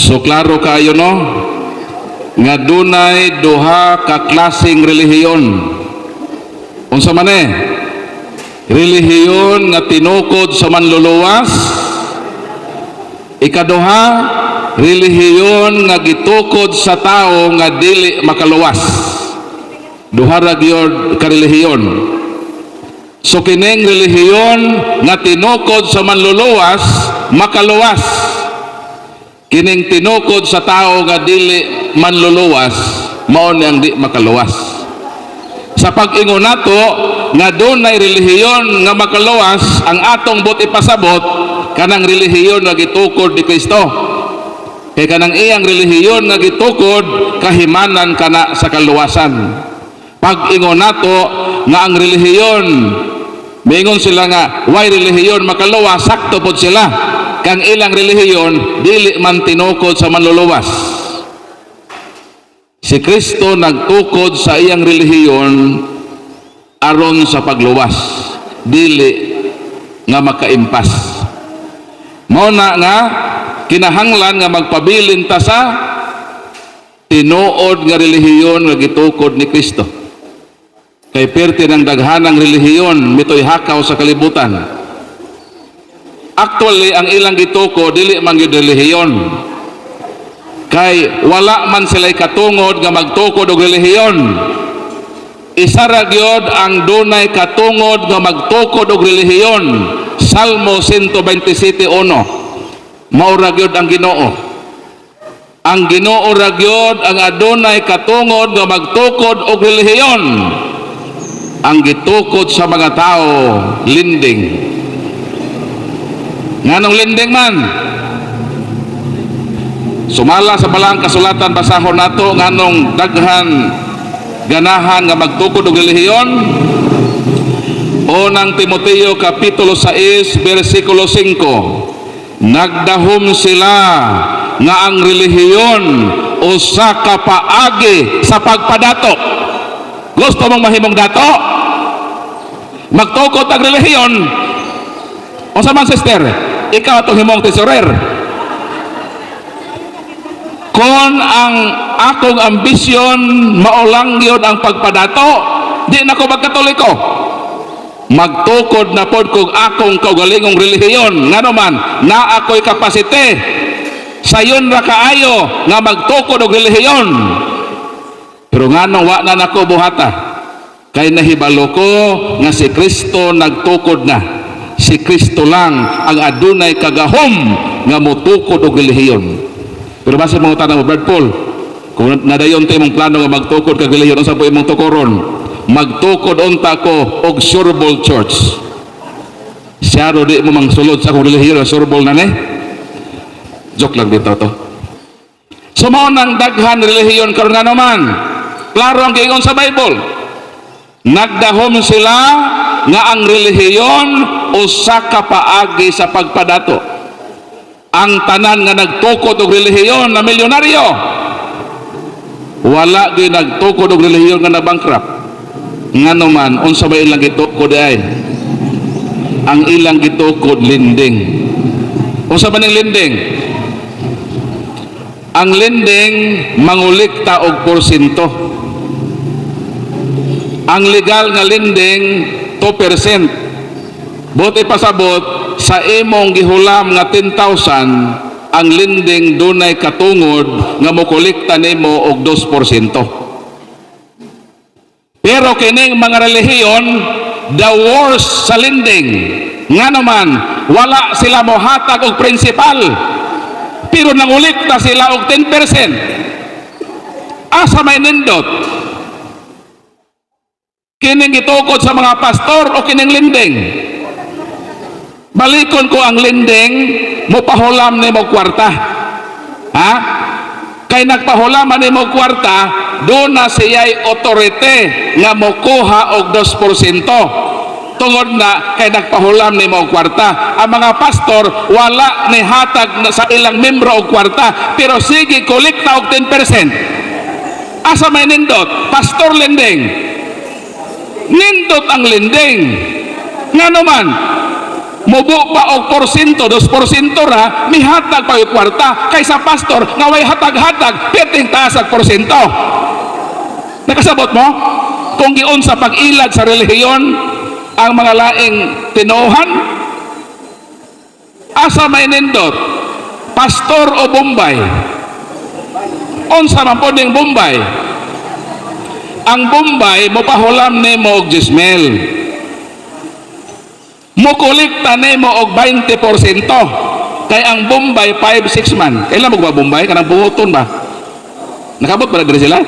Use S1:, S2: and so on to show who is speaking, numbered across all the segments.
S1: So klaro kayo no nga dunay duha ka klaseng relihiyon. Unsa man relihiyon nga tinukod sa manluluwas, ikaduha relihiyon nga gitukod sa tao nga dili makaluwas. Duha ra gyud ka relihiyon. So kining relihiyon nga tinukod sa manluluwas makaluwas, kining tinukod sa tao nga dili manluluwas mao ni ang di makaluwas. Sa pag-ingon nato nga dunay relihiyon nga makaluwas, ang atong bot ipasabot kanang relihiyon nga gitukod ni Kristo. Kay kanang iyang relihiyon nga gitukod kahimanan kana sa kaluwasan. Pag-ingon nato nga ang relihiyon, mingon sila nga why relihiyon makaluwas, sakto pod sila. Kang ilang relihiyon dili man tinukod sa manluluwas. Si Kristo nagtukod sa iyang relihiyon aron sa pagluwas, dili nga makaimpas. Mao na nga kinahanglan nga magpabilin ta sa tinuod nga relihiyon nga gitukod ni Kristo. Kay perti ng daghanang relihiyon mitoy hakaw sa kalibutan. Actually ang ilang gitukod dili man gyud relihiyon. Kay wala man sila'y katungod nga magtukod og relihiyon. Isa ra gyud ang dunay katungod nga magtukod og relihiyon. Salmo 127:1. Mao ra gyud ang Ginoo. Ang Ginoo ra gyud ang adunay katungod nga magtukod og relihiyon. Ang gitukod sa mga tao linding. Nganong linding man? Sumala sa balang kasulatan basahon nato nganong daghan ganahan nga magtukod og relihiyon. Unang Timoteo kapitulo 6 bersikulo 5. Nagdahom sila nga ang relihiyon usa ka paagi sa pagpadato. Gusto mong mahimong dato? Magtukod ang relihiyon. Unsa man sister? Ikaw atong himong tesorer. Kung ang akong ambisyon maulang yun ang pagpadato, di na ko magkatoliko. Magtukod na pod kung akong kaugalingong relihiyon. Nga naman, na ako'y kapasite. Sayon ra kaayo nga magtukod og relihiyon. Pero nga nung wa na nako buhata. Kay nahibalo ko nga si Kristo nagtukod na. Si Kristo lang ang adunay kagahom nga motukod og relihiyon. Pero basta mga tanong mo, Brad Paul, kung nadayon tayo mong plano nga magtukod kag relihiyon, unsa po imong tukoron? Magtukod unta ko og Surbol Church. Siya ro di mo mangsulod sa akong relihiyon, Surbol na joke lang dito to. So mao nang daghan relihiyon karon nga naman. Klaro ang giingon sa Bible. Nagdahom sila nga ang relihiyon usa ka paagi sa pagpadato. Ang tanan nga nagtukod og relihiyon na milyonaryo, wala gyud nagtukod og relihiyon nga na-bankrupt. Ngano man unsa ba ilang gitukod ay? Ang ilang gitukod linding. Unsa ba ning linding? Ang linding mangulikta og porsyento. Ang legal nga linding 2%. Buti pasabot sa imong gihulam nga 10,000, ang lending dunay katungod nga mokolekta nimo og 2%. Pero kining mga relihiyon, the worst sa lending. Nga naman, wala sila mohatag og prinsipal. Pero nangolekta sila og 10%. Asa may nindot? Kining gitukod sa mga pastor o kining lending? Balikon ko ang lending, mopahulam ni mo kwarta. Ha? Kay nagpahulaman ni mo kwarta, doon na siya'y otorite nga mokuha og 2%. Tungod na kay nagpahulam ni mo kwarta. Ang mga pastor, wala ni hatag na sa ilang membro og kwarta, pero sige, kolekta og 10%. Asa may nindot? Pastor lending. Nindot ang lending. Nga naman, mubo pa og porsyento, 2% ra, mihatag pa yung kwarta, kaysa pastor, nga way hatag-hatag, perting taas ang porsyento. Nakasabot mo? Kung giun sa pag-ilag sa relihiyon, ang mga laing tinuhan, asa may nindot, pastor o Bombay? Unsa man po ning Bombay? Ang Bombay, mopahulam ni mo og 10,000. Mukolekta nimo og 20%. Kay ang Bombay 5-6 man. Kailan mo ba Bombay? Kanang buhoton ba? Nakabot ba na sila?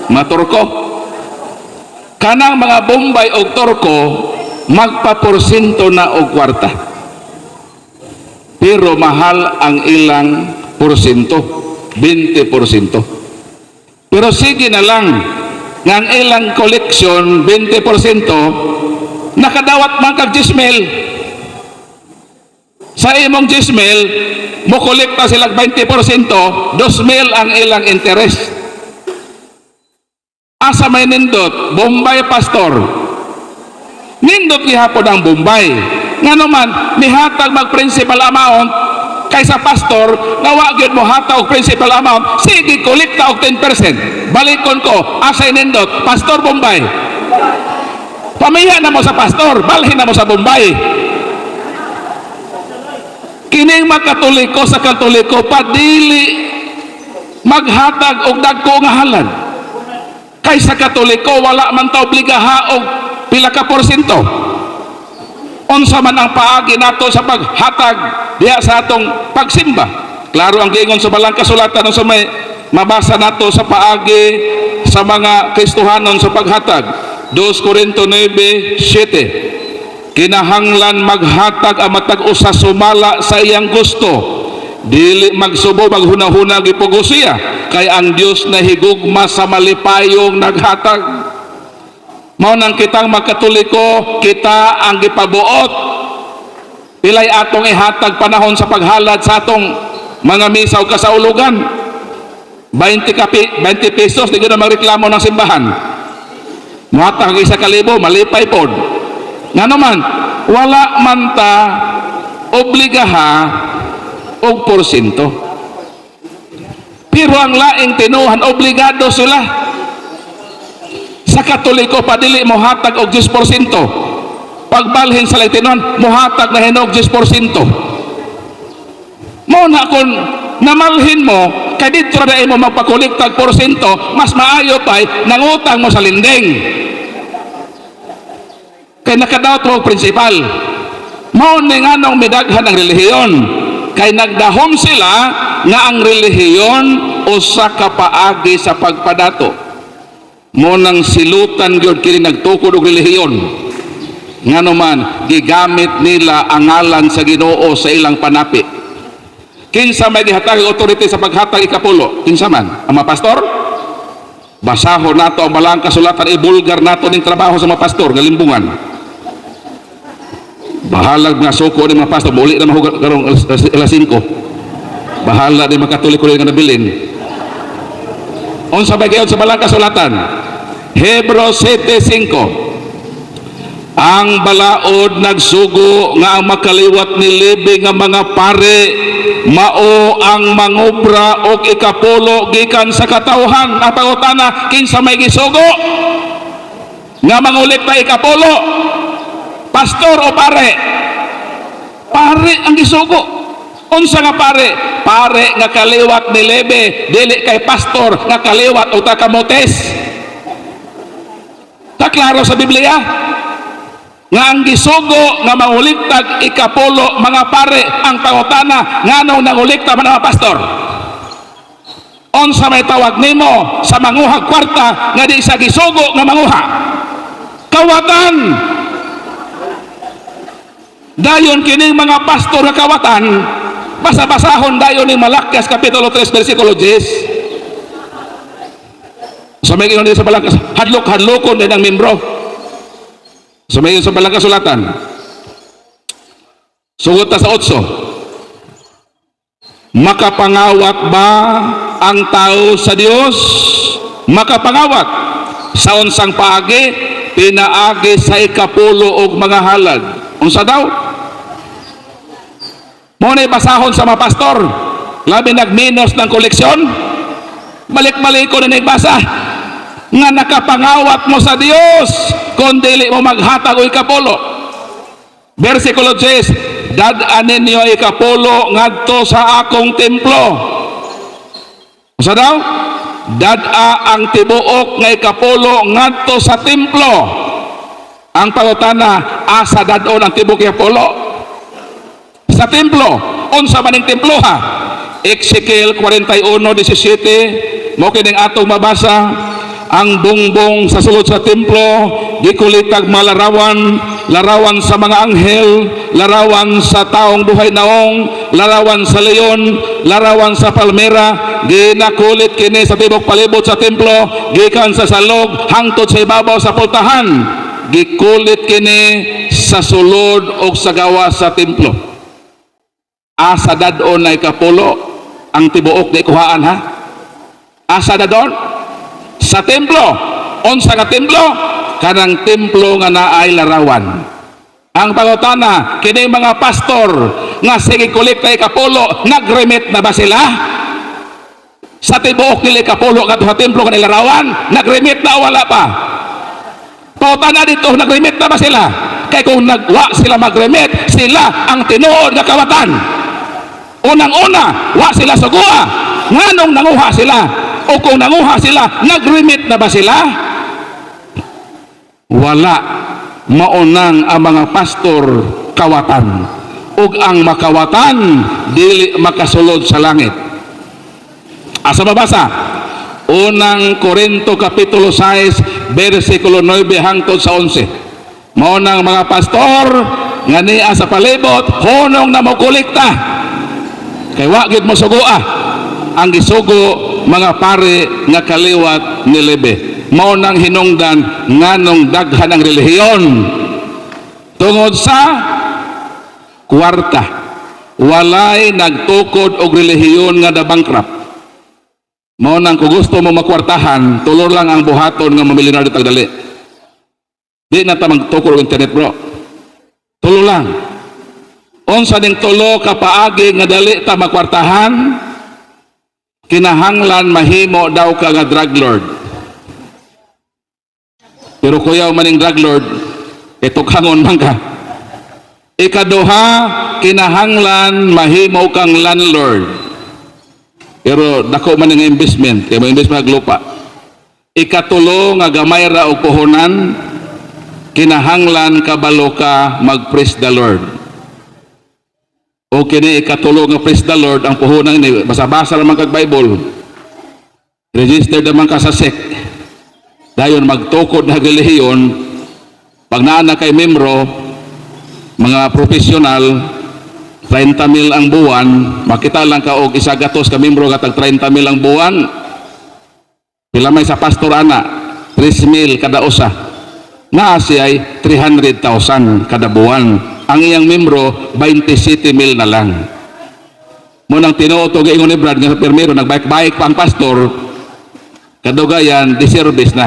S1: Mga Turko. Kanang mga Bombay og Turko magpaporsyento na og kwarta. Pero mahal ang ilang porsyento, 20%. Pero sige na lang nga ang ilang koleksyon 20%, nakadawat man kag 10,000. Sa imong 10,000, mo kolekta sila 20%, 2,000 ang ilang interest. Asa may nindot, Bombay pastor. Nindot gihapon ang Bombay. Ngano man, mihatag mag-principal amount kaysa pastor, nawa gyud mo hatag og principal amount, sige kolekta og 10%. Balikon ko, asay nindot, pastor Bombay. Pamiya na mo sa pastor, balhin na mo sa Bombay. Kining magkatoliko sa katoliko, padili maghatag og dagko nga halad. Kaysa katoliko, wala man ta obligaha og pila ka porsyento. Unsa man ang paagi nato sa paghatag diha sa atong pagsimba. Klaro ang giingon sa balang kasulatan sa may mabasa nato sa paagi sa mga Kristohanon sa paghatag. 2 Corinto 9:7. Kinahanglan maghatag ang matag usa sumala sa iyang gusto. Dili magsubo maghunahuna gipugo siya, kay ang Dios na higugma sa malipayong naghatag. Mao nang kitang magkatoliko, kita ang gipabuot. Pilay atong ihatag panahon sa paghalad sa atong mga misa o kasaulugan. 20 pesos, di ko na magreklamo ng simbahan. Muhatag 1,000, malipay pod. Nga naman, wala man ta obligaha og porsyento. Pero ang laing tinuhan, obligado sila. Sa katoliko, padili mo hatag og 10%. Pagbalhin sa laing tinuhan, muhatag na hinog 10%. Mo na kung namalhin mo, kay dito na mo magpakolektag porsyento, mas maayo pa'y nangutang mo sa linding. Kay nakadaot mo prinsipal. Mao ni nganong midaghan ang relihiyon. Kay nagdahom sila nga ang relihiyon usa ka paagi sa pagpadato. Mo nang silutan gyud kini nagtukod og relihiyon. Ngano man gigamit nila ang ngalan sa Ginoo sa ilang panapi. Kinsa may gihatag authority sa paghatag ikapulo? Kinsa man? Ang mga pastor? Basahon nato ang balang kasulatan, ibulgar nato ning trabaho sa mga pastor nga limbungan. Bahalag nga suko ni mga pastor, muli na mahugat karong alas 5. Bahala ni mga katoliko rin nga nabilin. Unsa ba gayon sa balang kasulatan? Hebrews 7:5. Ang balaod nagsugo nga ang makaliwat ni libi nga mga pare mao ang mangobra og ikapulo gikan sa katawhan. Ang pangutana, kinsa may gisugo nga mangolekta ikapulo? Pastor o pare? Pare ang gisugo. Unsa nga pare? Pare nga kaliwat ni lebe, dili kay pastor nga kaliwat o takamotes. Taklaro sa Biblia nga ang gisugo nga manguliktag ikapulo mga pare. Ang pangutana, nganong nangulikta man ang pastor? Unsa may tawag nimo sa manguhag kwarta nga di sa gisugo nga manguha? Kawatan. Dayon kining mga pastor nga kawatan, basa-basahon dayon ni Malakias kapitulo 3 versikulo 10. So may ingon sa balangkas, hadlok-hadlokon din ang membro. So may sa balangkas sulatan. Sugot sa 8. Makapangawat ba ang tao sa Dios? Makapangawat sa unsang paagi, pinaagi sa ikapulo og mga halad. Unsa daw? Muna basahon sa mga pastor, labi nagminos ng koleksyon, balik-balik ko na nagbasa, nga nakapangawat mo sa Dios, kung dili mo maghatag o ikapulo. Versikulo 10, dad-anin niyo ikapulo ngadto sa akong templo. Usa daw? Dad-a ang tibuok nga ikapulo ngadto sa templo. Ang pangutana, asa dad-on ang tibuok ikapulo? Sa templo. Unsa man ning templo ha? Ezekiel 41:17, mo kining atong mabasa, ang bungbong sa sulod sa templo gikulitag malarawan, larawan sa mga anghel, larawan sa taong buhay naong, larawan sa leon, larawan sa palmera, ginakulit kini sa tibok palibot sa templo, gikan sa salog hangtod sa ibabaw sa pultahan, gikulit kini sa sulod o sa gawa sa templo. Asa dadon na ikapulo ang tibuok na ikuhaan ha? Asa dadon? Sa templo. Unsa ka templo? Kanang templo nga naay larawan. Ang pangutana, kini mga pastor nga sige kolekta ikapulo, nagremit na ba sila? Sa tibuok nila ikapulo kadto sa templo kanila larawan, nagremit na wala pa? Pangutana dito, nagremit na ba sila? Kay kung nagwa sila magremit, sila ang tinuod nga kawatan. Unang-una, wa sila sugua. Nganong nanguha sila? O kung nanguha sila, nagremit na ba sila? Wala. Maunang ang mga pastor kawatan. Ug ang makawatan, dili makasulod sa langit. Asa mabasa? Unang Korinto kapitulo 6, versikulo 9 hangtod sa 11. Maunang mga pastor, nga niya sa palibot, hunong na mo kolekta. Kay wagid mo sugua. Ang gisugo mga pare nga kaliwat ni Lebe. Mao nang hinungdan nganong daghan ang relihiyon tungod sa kwarta. Walay nagtukod og relihiyon nga na-bankrupt. Mao nang kung gusto mo makwartahan, tulor lang ang buhaton nga mamilyonar tag dali. Di na ta magtukod og internet, bro. Tulo lang. Unsa ning tulo ka paagi nga dali ta makwartahan? Kinahanglan mahimo daw ka nga drug lord. Pero kuyaw maning drug lord, itukhangon man ka. Ikaduha, kinahanglan mahimo kang landlord. Pero dako man nga investment, kay mo investment ng lupa. Ikatulo nga gamay ra og puhunan, kinahanglan kabalo ka mag-praise the Lord. O kini ikatulo nga praise the Lord, ang puhunan ni basa-basa naman kag Bible, registered naman ka sa SEC, dayon magtukod na relihiyon, pag naana kay membro, mga profesional, 30,000 ang buwan, makita lang ka og isa gatos ka membro katag 30,000 ang buwan, pila may sa pastor ana, 3,000 kada usa, na siya ay 300,000 kada buwan. Ang iyang membro 27,000 na lang. Munang tinuod og ingon ni Brad nga permero nagbayik-bayik pa ang pastor, kadugayan diservice na.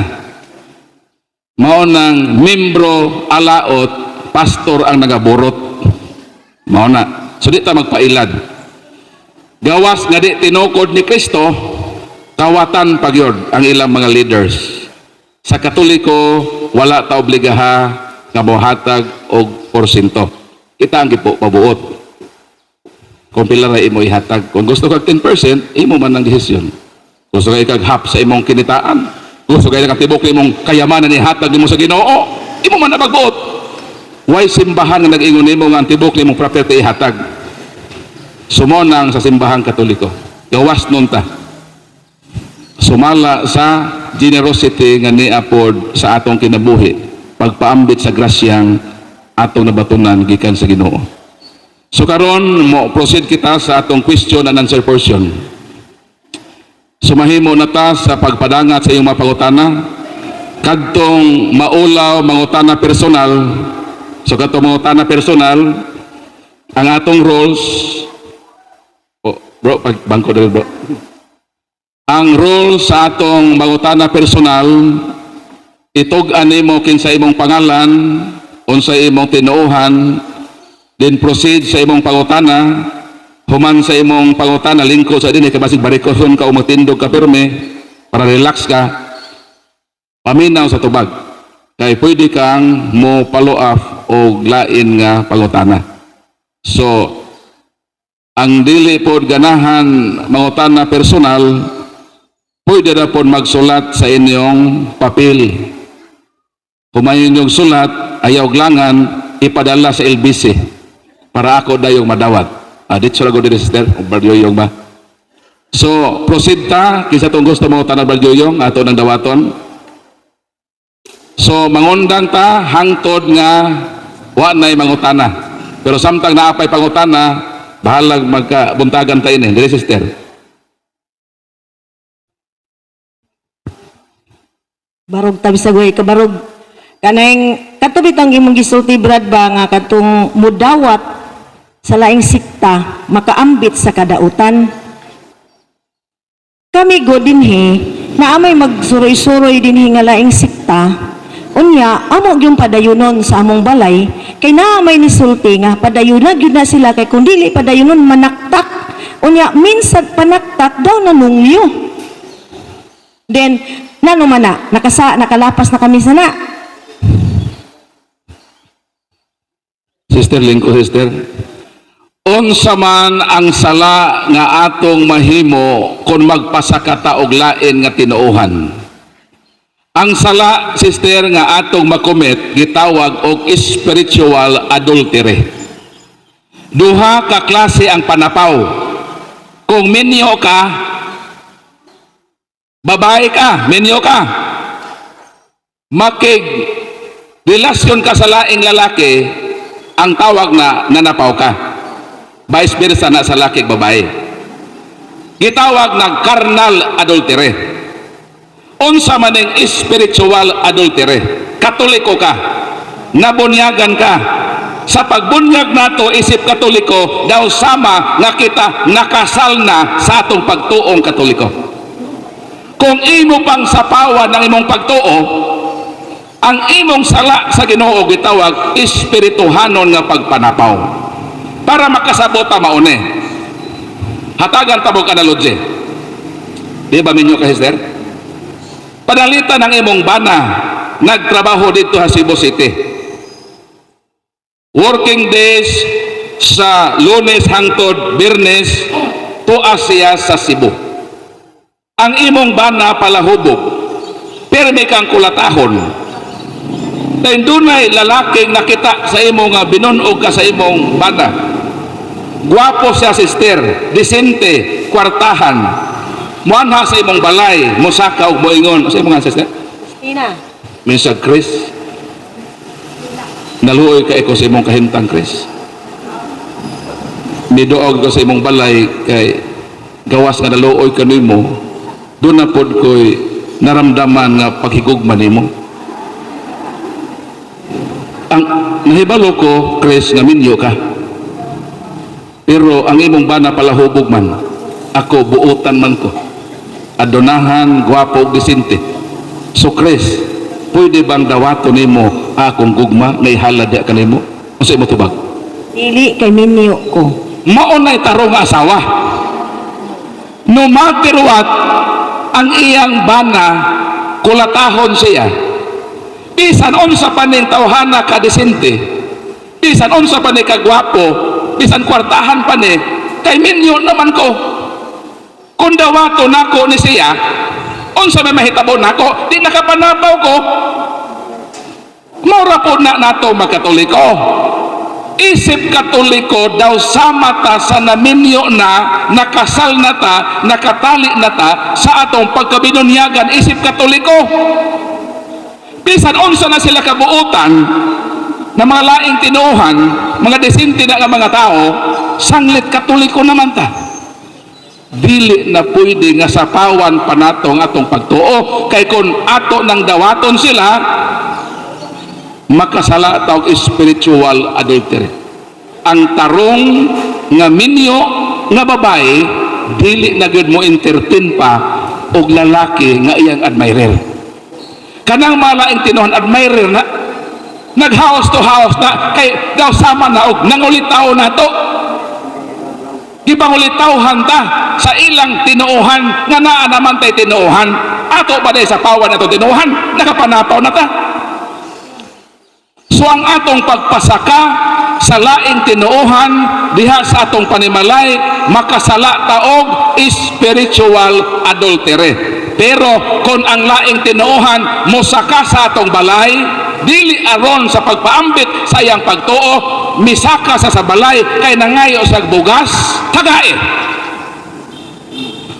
S1: Mao nang membro alaot, pastor ang nagaburot. Mao na. So di ta magpailad. Gawas nga di tinukod ni Kristo, kawatan pagyod ang ilang mga leaders. Sa Katoliko wala ta obligaha nga mohatag og porsyento. Kita ang gipo pabuot. Kung pila ra imo ihatag. Kung gusto kag 10%, imo man ang desisyon. Gusto kay kag half sa imong kinitaan. Gusto kay nakatibok imong kayamanan ihatag nimo sa Ginoo. Imo man na magbuot. Why simbahan nga nag-ingon nimo nga ang tibok nimong property ihatag? Sumonang sa simbahan Katoliko. Gawas nun ta. Sumala sa generosity nga niapod sa atong kinabuhi. Pagpaambit sa grasyang atong nabatunan gikan sa Ginoo. So karon mo proceed kita sa atong question and answer portion. Sumahimo na ta sa pagpadangat sa iyong mga pangutana kadtong maulaw mangutana personal. So kadtong mangutana personal, ang atong rules, bro, bangko dali bro. Ang rules sa atong mangutana personal, itug-an nimo kinsa imong pangalan, unsa imong tinuohan, then proceed sa imong pangutana, human sa imong pangutana lingko sa dinhi kay basig barikoson ka o magtindog ka pirme para relax ka, paminaw sa tubag kay pwede kang mo follow up o lain nga pangutana. So ang dili pod ganahan mangutana personal, pwede na po magsulat sa inyong papel. Kumayon yung sulat, ayaw glangan, ipadala sa LBC para ako dayong madawat. Dito lang ko din, sister, o Baryoyong ba? So, proceed ta, kisa itong gusto mo tanang Baryoyong, ato ng dawaton. So, mangundang ta, hangtod nga, wa na'y mangutana. Pero samtang naapay pangutana, bahalag magkabuntagan tayo ni, dili sister.
S2: Barog tabi sa goy kabarog kanang katubit ang imong gisulti Brad ba nga katong mudawat sa laing sikta makaambit sa kadautan. Kami go dinhi na amay magsuroy-suroy dinhi nga laing sikta. Unya, amo yung padayunon sa among balay, kay naamay ni sulti nga, padayunan yun na sila, kay kung dili padayunon manaktak. Unya, minsan panaktak daw nanungyo. Then, nanuman na, nakalapas na kami sana.
S1: Sister Lingko, sister. Unsa man ang sala nga atong mahimo kung magpasakata og lain nga tinuohan. Ang sala, sister, nga atong makomit gitawag og spiritual adultery. Duha ka klase ang panapaw. Kung minyo ka, babae ka, minyo ka, makig relasyon ka sa laing lalaki, ang tawag na nanapaw ka. Vice versa na sa lalaki babae. Gitawag na carnal adultery. Unsa man ang spiritual adultery, katoliko ka, nabunyagan ka, sa pagbunyag nato isip katoliko, daw sama nga kita nakasal na sa atong pagtuong katoliko. Kung imo pang sapawan ng imong pagtuo, ang imong sala sa Ginoo gitawag espirituhanon nga pagpanapaw. Para makasabot ta maune, hatagan ta mo analogy. Di ba minyo ka, sister? Panalitan ng imong bana, nagtrabaho dito sa Cebu City. Working days sa Lunes hangtod Biyernes, tuas siya sa Cebu. Ang imong bana palahubog, pirmi kang kulatahon. Dahil dunay lalaking nakita sa imong binunog ka sa imong bana. Guwapo siya, sister, disente, kwartahan. Muanha sa imong balay, musaka og moingon. Sa imong sister?
S2: Ina.
S1: Minsan, Chris, naluoy ka ko sa imong kahimtang, Chris. Midoog ko sa imong balay kay gawas nga naluoy ka nimo. Doon na pod ko'y naramdaman nga paghigugma nimo. Ang nahibalo ko, Chris, nga minyo ka. Pero ang imong bana palahubog man, ako buutan man ko. Adonahan, gwapo, disinte. So, Chris, pwede bang dawato nimo akong gugma nga ihalad ka nimo? O sa imo tubag?
S2: Dili kay minyo ko.
S1: Maunay tarong asawa. No matter what, ang iyang bana, kulatahon siya. Bisan unsa pa ning tawhana ka disinte, bisan unsa pa ni kagwapo, bisan kwartahan pa ni, kay minyo naman ko. Kung dawato nako ni siya, unsa may mahitabo nako, di nakapanabaw ko. Mura po na nato magkatoliko. Isip katoliko daw sama ta sa naminyo na, nakasal na ta, nakatali na ta sa atong pagkabinunyagan, isip katoliko. Bisan unsa na sila kabuutan na mga laing tinuhan, mga disente na nga mga tao, sanglit katoliko naman ta. Dili na pwede nga sapawan pa nato ang atong pagtuo, kay kung ato nang dawaton sila, makasala tawag spiritual adultery. Ang tarong nga minyo nga babae, dili na gyud mo entertain pa og lalaki nga iyang admirer. Kanang malaing tinuhan admirer na nag house to house na kay daw sama na og nangulitaw nato. gipangulitawhan ta sa ilang tinuohan nga naa naman tay tinuohan. Ato ba day sa pawan ato tinuohan, nakapanapaw na ta. So ang atong pagpasaka sa laing tinuohan diha sa atong panimalay, makasala taog spiritual adultery. Pero kung ang laing tinuohan mosaka sa atong balay, dili aron sa pagpaambit sa iyang pagtuo, misaka sa balay kay nangayo sa bugas, tagae.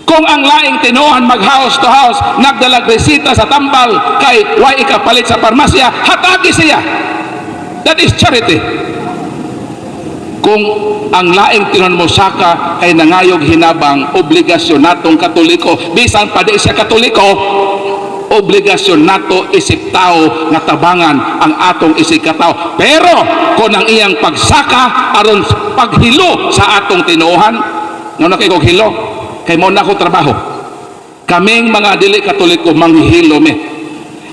S1: Kung ang laing tinuohan mag house to house, nagdalag resita sa tambal kay way ikapalit sa parmasya, hatagi siya. That is charity. Kung ang laing tinuohan mo saka kay nangayog hinabang, obligasyon natong Katoliko, bisan pa di siya Katoliko, obligasyon nato isip tao nga tabangan ang atong isip katao. Pero kung ang iyang pagsaka aron paghilo sa atong tinuohan, ngano kay kog hilo? Kay mo na ko trabaho. Kaming mga dili Katoliko manghihilo me.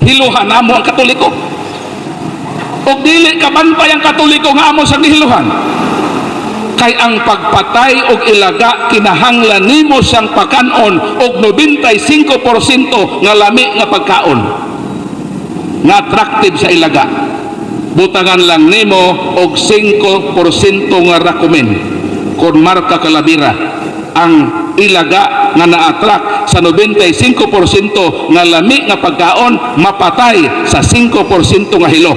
S1: Hiluhan namo ang Katoliko. Og dili kabantay ang Katoliko nga amo sa gihiluhan. Kay ang pagpatay og ilaga kinahanglan nimo siyang pakanon og 95% nga lami nga pagkaon nga attractive sa ilaga. Butangan lang nimo og 5% nga rakumen kon marka kalabira ang ilaga nga na-attract sa 95% nga lami nga pagkaon mapatay sa 5% nga hilo.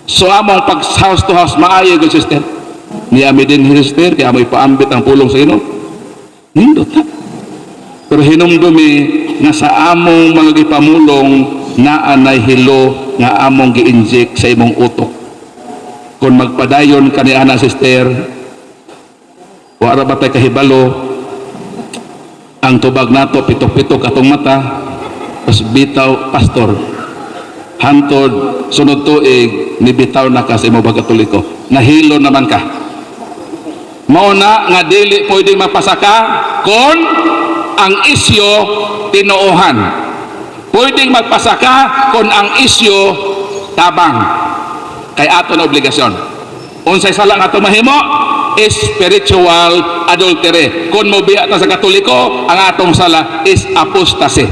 S1: So among pag house to house maayo gud sister. Ni ami din sister kay amoy paambit ang pulong sa Ginoo. Nindot ta. Pero hinumdumi nga sa among mga gipamulong naa nay hilo nga among gi-inject sa imong utok. Kung magpadayon kani ana sister, wala ba tay kahibalo ang tubag nato pitok-pitok atong mata, pas bitaw pastor. Hantod sunod tuig ni bitaw na ka sa imong Katoliko. Nahilo naman ka. Mauna nga dili pwedeng mapasaka kon ang isyo tinuohan. Pwedeng magpasaka kon ang isyo tabang. Kay ato na obligasyon. Unsay sala nga ato mahimo? Spiritual adultery. Kon mobiya ta sa Katoliko, ang atong sala is apostasy.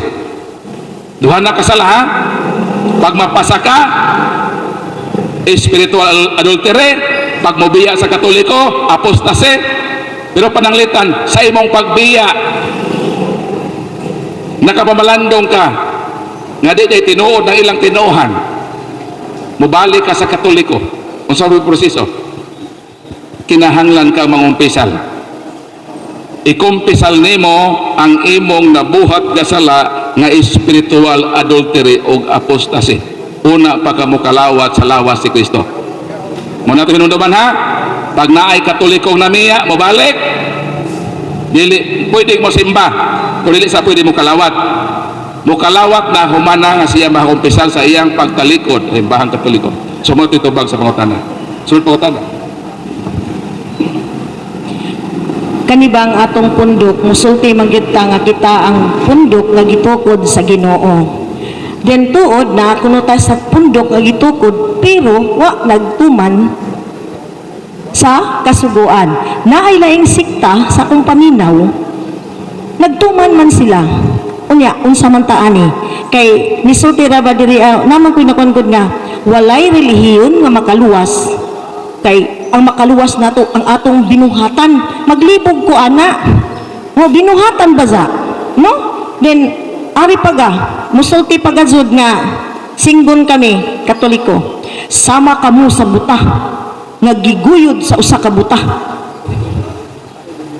S1: Duha na kasala ha? Pag mapasaka, spiritual adultery. Pag mobiya sa Katoliko, apostasy. Pero pananglitan, sa imong pagbiya, nakapamalandong ka, nga di tinuod ng ilang tinuohan, mubalik ka sa Katoliko. Kung sa proseso, kinahanglan ka mangumpisal. Ikumpisal nimo ang imong nabuhat nga sala nga spiritual adultery o apostasy. Una pa ka mo kalawat sa lawas si Kristo. Muna ito hinundaman ha, pag naay Katolikong namiya, mabalik, dili, pwede mo simba, kung dili sa pwede mo kalawat. Mo kalawat na humana nga siya makumpisal sa iyang pagtalikod, bahang Katoliko. Sumunod ito bag sa pangutana. Sunod pangutana.
S2: Kanibang atong pundok, musulti manggita nga kita ang pundok nga gitukod sa Ginoo. Den tuod na kuno ta sa pundok nga gitukod pero wa nagtuman sa kasuguan. Naay laing sikta sa akong paminaw. Nagtuman man sila. Unya unsa man ta ani? Kay nisulti ra ba diri naman koy nakongkod nga walay relihiyon nga makaluwas. Kay ang makaluwas nato ang atong binuhatan. Maglibog ko ana. Mo binuhatan ba za? No? Then ari paga, musulti pagazod nga singgon kami, Katoliko. Sama kamo sa buta, nagiguyod sa usa ka buta.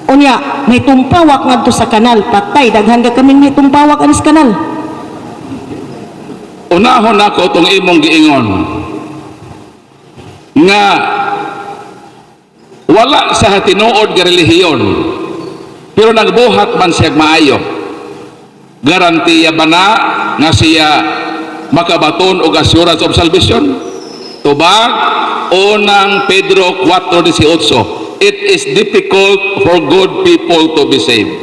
S2: Unya, may tumpawak ngadto sa kanal, patay, daghan ka kami may tumpawak anis kanal.
S1: Unahon ako itong imong giingon nga wala sa tinuod nga relihiyon pero nagbuhat man siya maayo. Garantiya ba na nga siya makabaton o assurance of salvation? Tubag, unang Pedro 4:18, it is difficult for good people to be saved.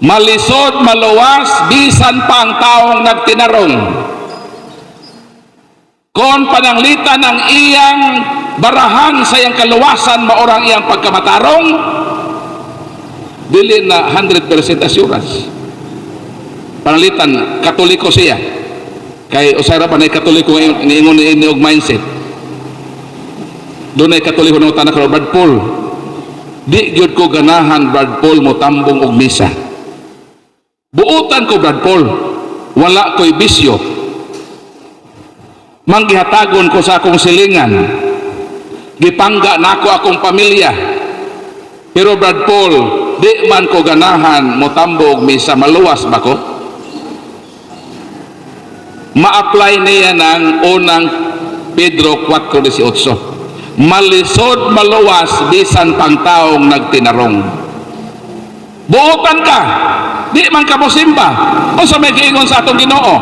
S1: Malisod, maluwas, bisan pa ang taong nagtinarong. Kon pananglitan ang iyang barahan sa iyang kaluwasan, maorang iyang pagkamatarong, dili na 100% assurance. Panalitan, Katoliko siya. Kay usara pa na Katoliko niingon ni og mindset. Doon ay Katoliko ng utana ka Brad Paul. Di gyud ko ganahan Brad Paul mo tambong og misa. Buutan ko Brad Paul. Wala ko'y bisyo. Manggihatagon ko sa akong silingan. Gipangga nako akong pamilya. Pero Brad Paul, di man ko ganahan mo tambong misa, maluwas ba ko? Ma-apply niya ng unang Pedro 4:18. Malisod maluwas bisan pang taong nagtinarong. Buotan ka, di man ka mosimba. O sa may giingon sa atong Ginoo,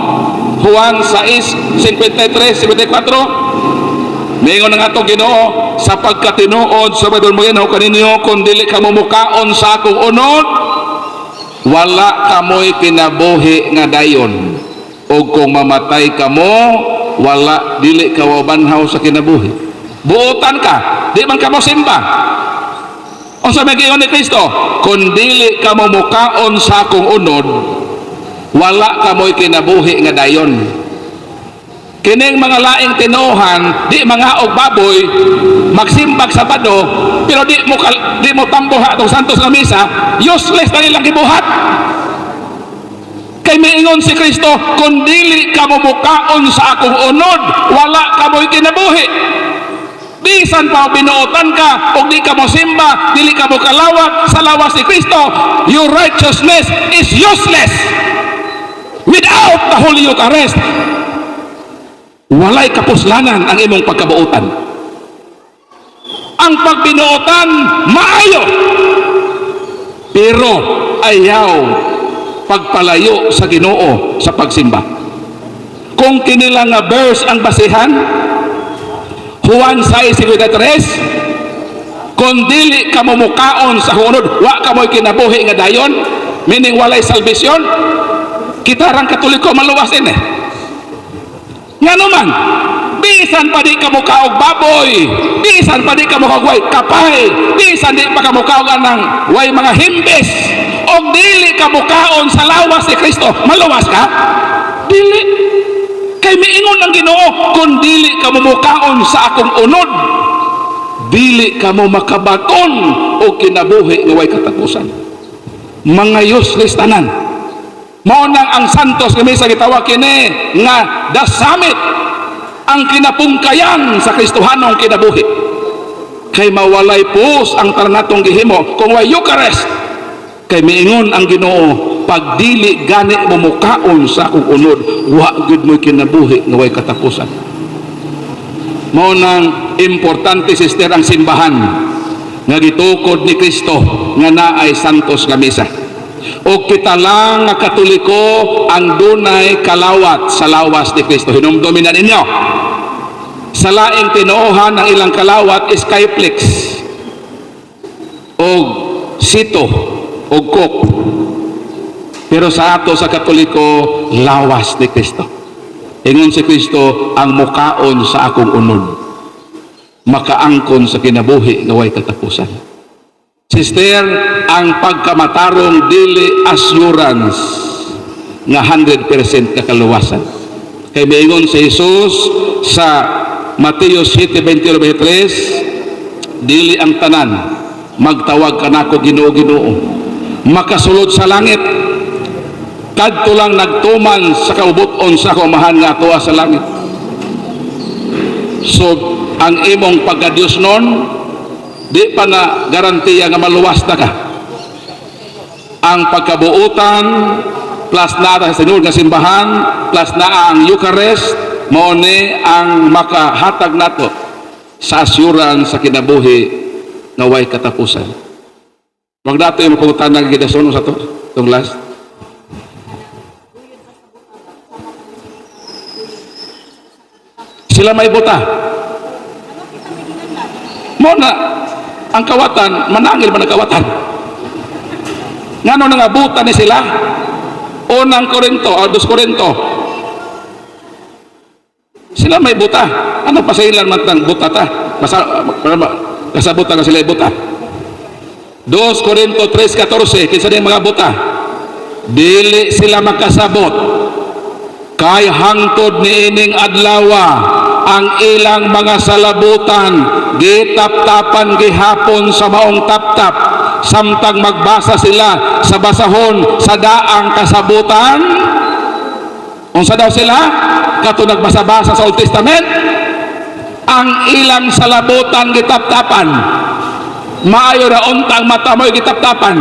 S1: Juan 6:53-54, mingon ng atong Ginoo, sa pagkatinuod sa badol mo ginaw kaninyo, kung dili ka mumukaon sa akong unod, wala kamoy kinabuhi nga dayon. O kung mamatay ka mo, wala, dili ka wabanhaw sa kinabuhi. Buotan ka, di man ka mo simba. O sa magiingon ni Kristo, kung dili ka mo mukaon sa akong unod, wala ka mo'y kinabuhi nga dayon. Kining mga laing tinuhan, di mga og baboy, magsimbag sa bado, pero di mo tambuha itong santos nga misa, useless na nilang gibuhat. Kay miingon si Kristo, kung dili ka mo mukaon sa akong unod, wala ka mo'y kinabuhi. Bisan pa binuotan ka, o di ka mo simba, dili ka mo kalawat sa lawas ni Kristo, your righteousness is useless. Without the Holy Eucharist, walay kapuslanan ang imong pagkabuotan. Ang pagbinuotan, maayo. Pero ayaw pagpalayo sa Ginoo sa pagsimba. Kung kinila nga verse ang basihan, Juan 6:53, kung dili ka mumukaon sa hunod, wa ka mo'y kinabuhi nga dayon, meaning walay salvation, kita rang Katoliko maluwasin nga naman, bisan pa di ka mukaog baboy, bisan pa di ka mukaog kapay, bisan di pa ka mukaog anang way mga himbes, o dili ka mukaon sa lawas ni Kristo, maluwas ka? Dili. Kay miingon ang Ginoo, kung dili ka mumukaon sa akong unod, dili ka mo makabaton o kinabuhi nga way katapusan. Mga useless tanan. Mao nang ang santos nga misa gitawag kini nga the summit, ang kinapungkayan sa Kristohanong kinabuhi. Kay mawalay pus ang taranatong gihimo kung way Eucharist. Kay miingon ang Ginoo, pag dili gani mo mukaon sa akong unod, wa gud mo'y kinabuhi nga way katapusan. Mao nang importante sister ang simbahan nga gitukod ni Kristo nga naay santos nga misa. O kita lang nga Katoliko ang dunay kalawat sa lawas ni Kristo. Hinumdumin na ninyo. Sa laing tinuohan ang ilang kalawat is Skyplex o Sito o Coke. Pero sa ato sa Katoliko, lawas ni Kristo. Ingon si Kristo, ang mukaon sa akong unod, makaangkon sa kinabuhi nga way katapusan. Sister, ang pagkamatarong dili assurance nga 100% kakaluwasan. Kay miingon si Jesus sa Mateo 7:22-23, dili ang tanan magtawag kanako Ginoo Ginoo, makasulod sa langit, kadto lang nagtuman sa kaubuton sa kumahan nga atoa sa langit. So ang imong pagka-Dios nun, di pa na garantiya nga maluwas na ka. Ang pagkabuutan plus na sa sinugod nga simbahan plus na ang Eucharist, mao ni ang makahatag nato sa assurance sa kinabuhi nga way katapusan. Wag nato yung pangutan ng gidason sa to, itong last. Sila may buta. Mo na ang kawatan, manangil man ang kawatan. Ngano na nga buta ni sila? Unang Korinto, o 2 Korinto. Sila may buta. Ano pa sa ilan man tang buta ta? Kasabuta ka sila buta. 2 Corinto 3:14, kinsa din mga buta, dili sila makasabot kay hangtod niining adlawa ang ilang mga salabutan gitap-tapan gihapon sa maong tap-tap samtang magbasa sila sa basahon sa daang kasabutan. Unsa daw sila? Kato nagbasa-basa sa Old Testament, ang ilang salabutan gitap-tapan. Maayo ra untang mata mo gitap-tapan.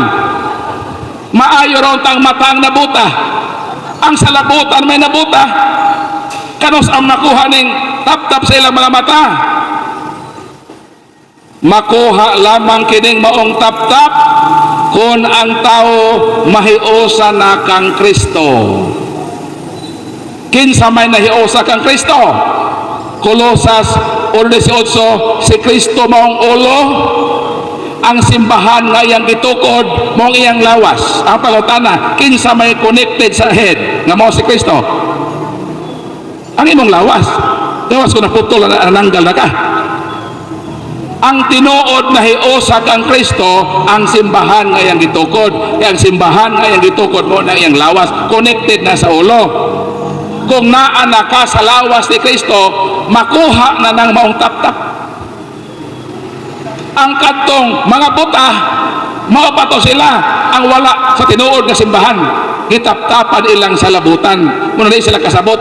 S1: Maayo ra untang mata ang nabuta. Ang salabutan may nabuta. Kanos ang nakuha ning tap-tap sa ilang mga mata? Makuha lamang kining maong tap-tap kung ang tao mahiusa na kang Kristo. Kinsa may nahiusa kang Kristo? Kolosas 1:18, si Kristo maong ulo, ang simbahan nga iyang gitukod mong iyang lawas. Ang pangutana, kinsa may connected sa head nga mao si Kristo? Ang imong lawas. Lawas ko na putol na nanggal na ka. Ang tinuod na hiusa kang Kristo, ang simbahan nga iyang gitukod. Ang simbahan nga iyang gitukod mo na iyang lawas, connected na sa ulo. Kung naana ka sa lawas ni Kristo, makuha na ng maong tap-tap. Ang kadtong mga buta, mao pa to sila ang wala sa tinuod nga simbahan. Gitap-tapan ilang salabutan. Muna di sila kasabot.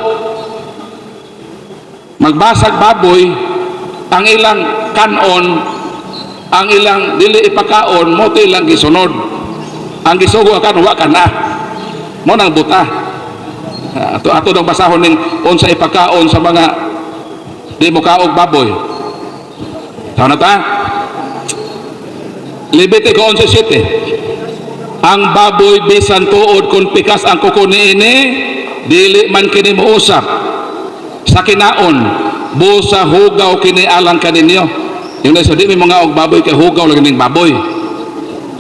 S1: Magbasag baboy, ang ilang kanon, ang ilang dili ipakaon, mo to ilang gisunod. Ang gisugo akan wa kana. Mo nang buta. Ato dong basahon ning unsa ipakaon sa mga di mo kaog baboy. Taw na ta? Levitico 11:7. Ang baboy bisan tuod kung pikas ang kuko niini, dili man kini mousap sa kinaon, busa hugaw kini alang kaninyo. Yung nasa di may mga og baboy kay hugaw lang ning baboy.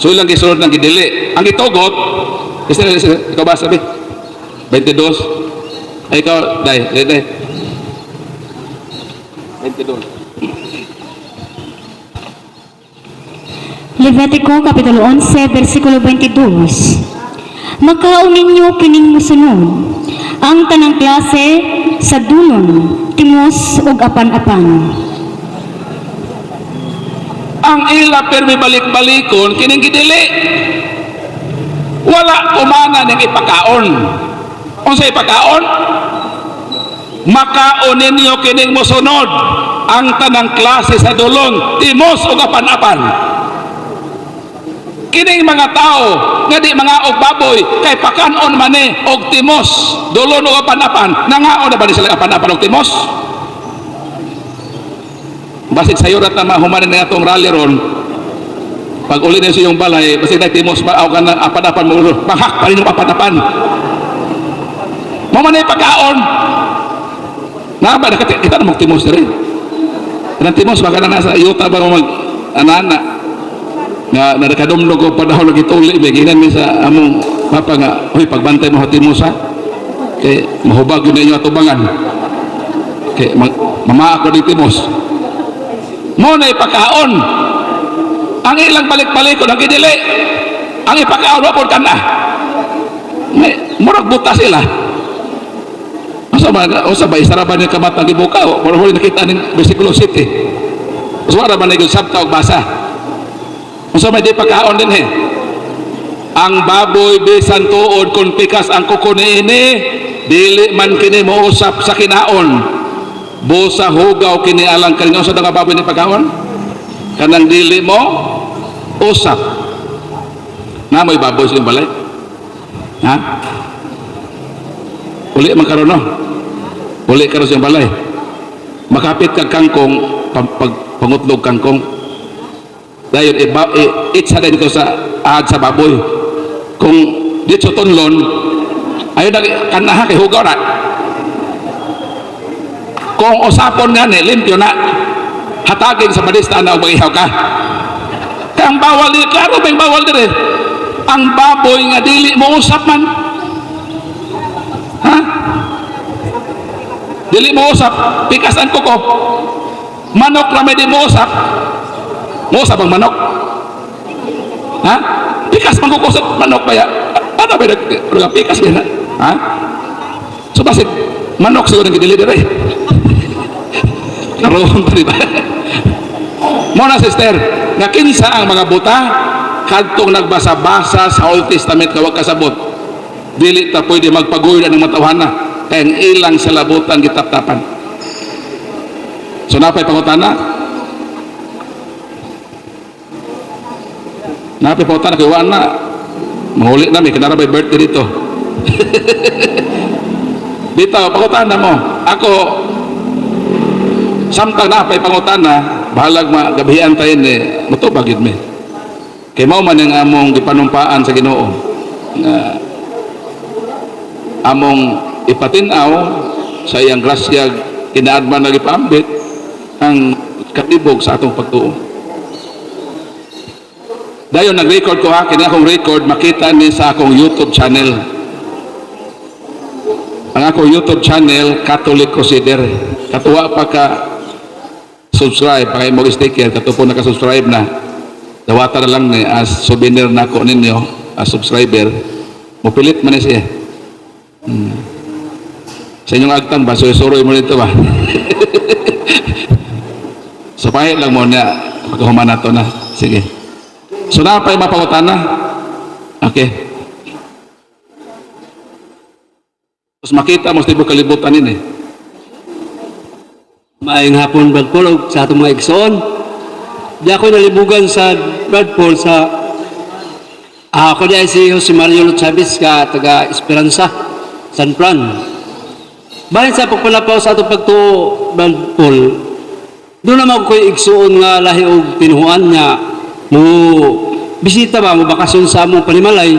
S1: So ilang gisunod ng gidili. Ang itugot, ikaw ba sabi? 22. Ay ikaw, day. 22.
S3: Levitico Kapitulo 11, versikulo 22. Magkaon ninyo kining musunod, ang tanang klase sa dulon, timos ug apan-apan.
S1: Ang ila permi balik-balikon kining gidili. Wala kumana ning ipakaon. Unsa ipakaon? Makaon ninyo kining musunod, ang tanang klase sa dulon, timos ug apan-apan. Kining mga tao nga di mga og baboy kay pakanon man ni og timos, dulon ug apan-apan, nangaon na ba ni sila apan-apan og timos? Basit sayo rat na mahumanin nga atong rally ron, pag uli na sa iyong balay, basit na timos maaw ka ng apan-apan mo, panghak pa rin yung apan-apan. Mamanay pagkaon na ba kita na magtimos na rin. Ang timos baka na nasa iyota ba mag-anana nga nakadumdog ko padahon lagi tuli beginan mi sa among papa nga hoy pagbantay mo timos ha kay mahubag yun ninyo atubangan kay mama ako di timos mo na ipakaon ang ilang balik-balik ko nagidili ang ipakaon wapon ka na murag buta sila usa ba isara ba niya kamatang ibuka o murag nakita ng versikulo 7 usa ba na yung sabta o basa usa may di pagkaon din ang baboy bisan tuod kung pikas ang kuko niini dili man kini mousap sa kinaon busa hugaw kini alang kaninyo sa nga baboy ni pagkaon kanang dili mo usap na mo'y baboy sa balay ha uli man karon no uli karon sa balay makapit kag kangkong pangutlog kangkong dayon itsa din ito sa ahad sa baboy kung dito tunlon ayaw na kanaha kay hugaw na kung usapon nga ni limpyo na hatagin sa madista na mag-ihaw ka kaya ang bawal din klaro ba yung bawal din ang baboy nga dili mo usap man ha dili mo usap pikasan ko manok na may di mo usap ang manok Ha? Pikas man ko sa manok ba ya? Ano ba pikas yan? Ha? So basit manok siguro nang gideliver eh. Karoon pa diba? Muna sister, nga kinsa ang mga buta kadtong nagbasa-basa sa Old Testament kawag kasabot. Dili ta pwede magpaguyod ng matawhana kay ang ilang salabutan gitaptapan. So napay pangutana. Napay pangutana kay wana. Mahuli na may kanara by birthday dito. Dito pangutana mo. Ako samtang napay pangutana, bahalag magabihan tayo ni mutubag yun mi. Kay mao man ang among gipanumpaan sa Ginoo nga among ipatinaw sa iyang grasya kinaadman na gipambit ang katibog sa atong pagtuo. Dayon nag-record ko ha, kini akong record makita ni sa akong YouTube channel. Ang akong YouTube channel Catholic Crusader. Katuwa pa ka subscribe, pakay mo sticker, katupo naka-subscribe na. Dawata na lang ni as souvenir na ko ninyo as subscriber. Mupilit man siya. Sa inyong agtang ba, suroy mo nito ba? So pahit lang mo na pagkahuman na to na. Sige. So na pa yung mapangutan na. Okay. Tapos makita mo sa tibok kalibutan ini.
S4: Maayong hapon Brad Paul ug sa atong mga igsoon. Di ako nalibugan sa Brad Paul sa ako di ay si Jose Mario Chavez ka taga Esperanza, San Fran. Bahin sa pagpalapaw sa atong pagtuo Brad Paul, doon naman ko igsuon nga lahi og pinuhuan niya mo bisita ba mo bakasyon sa among panimalay.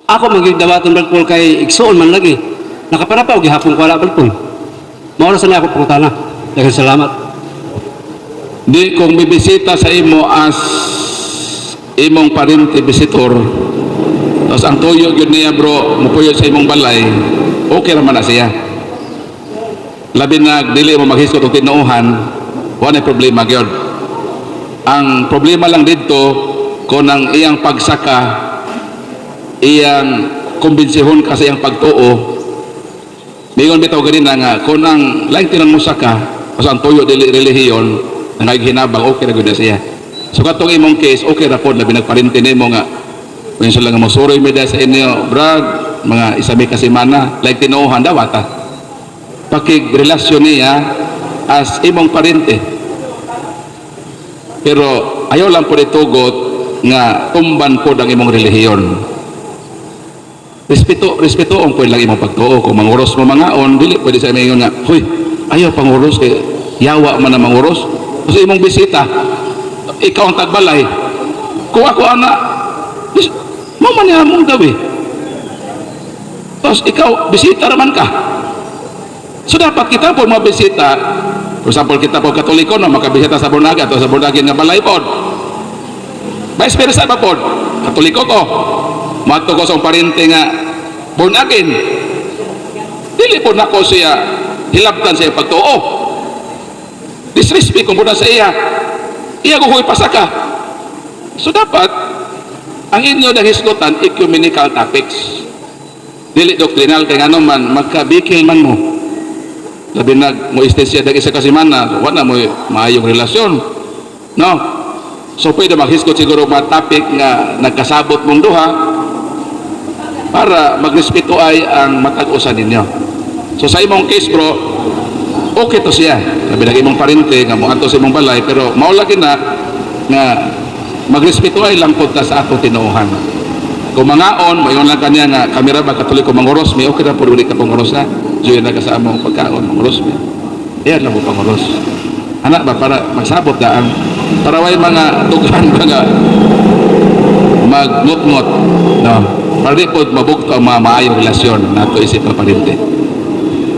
S4: Ako magigdawaton Brad Paul kay igsuon man lagi. Nakaparapaw gihapon ko wala Brad Paul. Mao na sana ako pangutana. Daghang salamat.
S1: Di kung bibisita sa imo as imong parente visitor, tapos ang tuyo yun niya bro, mupuyo sa imong balay, okay naman na siya. Labi na dili mo maghiskot o tinuuhan, wala problema gyud. Ang problema lang dito kung ang iyang pagsaka, iyang kumbensihon ka sa iyang pagtuo. Mingon bitaw ganina nga kung ang lain tinan mo saka, kasi ang tuyo dili relihiyon, nangaghinabang okay na gud siya. So katong imong case okay ra pod labi nagparente nimo nga kung sila nga masuroy mi sa inyo brad mga isabi ka semana like tinuohan dawata pakig relasyon niya as imong parente pero ayaw lang po itugot nga tumban po ang imong relihiyon. Respeto ang po lang imong pagtuo. Kung manguros mo mangaon dili pwede sa inyo nga huy ayaw panguros kay yawa man na manguros kasi imong bisita ikaw ang tagbalay kung ako ana mo man niya mong gawi tapos ikaw bisita raman ka so dapat kita po mabisita for example kita po Katoliko no makabisita sa Bornaga o sa Bornagin nga balay po vice versa ba po Katoliko ko mato ko sa parente nga Bornagin dili po nako siya hilabtan siya pagtuo disrespect kung muna sa iya ko huy pasaka so dapat ang inyo na hisgotan ecumenical topics dili doktrinal kay nga man magkabikil man mo labi nag mo istensya dag isa kasimana wala mo maayong relasyon no so pwede maghisgot siguro mga topic nga nagkasabot mong duha para magrespeto ay ang matag-usan ninyo so sa imong case bro okay to siya sabi lagi mong parente nga mo ato sa imong balay pero maulagi na nga magrespeto ay lang punta sa ato tinuuhan kung mangaon mayon lang kanya nga kamera ba Katoliko manguros mi okay ra pud uli ka panguros na so yun na ka sa among pagkaon manguros mi yan lang mo panguros anak ba para magsabot daan para way mga tugan mga magngot-ngot no para di po mabugto ang mga maayong relasyon nato isip na parente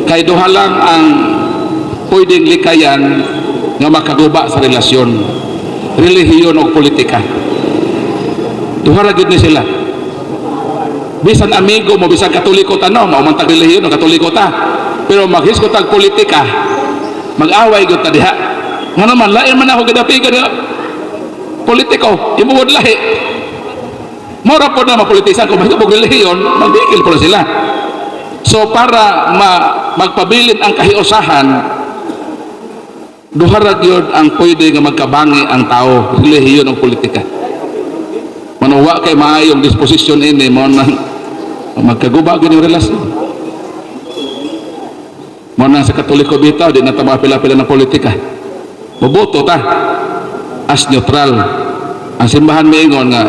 S1: kay duha lang ang pwedeng likayan nga makaguba sa relasyon relihiyon o politika duha ra gyud ni sila bisan amigo mo bisan Katoliko ta no mao man tag relihiyon o Katoliko ta pero maghisgot tag politika mag-away gyud ta diha ngano man lain man ako gidapigan politiko, imuod lahi. Mura po na mapolitisan, kung mahigabog relihiyon, magbigil po na sila. So para magpabilin ang kahiusahan, duharag yun ang pwede nga magkabangi ang tao, relihiyon ang politika. Manuwa kay maayong disposisyon ini mo nang magkaguba gini relasyon. Mo nang sa Katoliko bitaw di na ta mapila-pila ng politika. Maboto ta as neutral. Ang simbahan miingon nga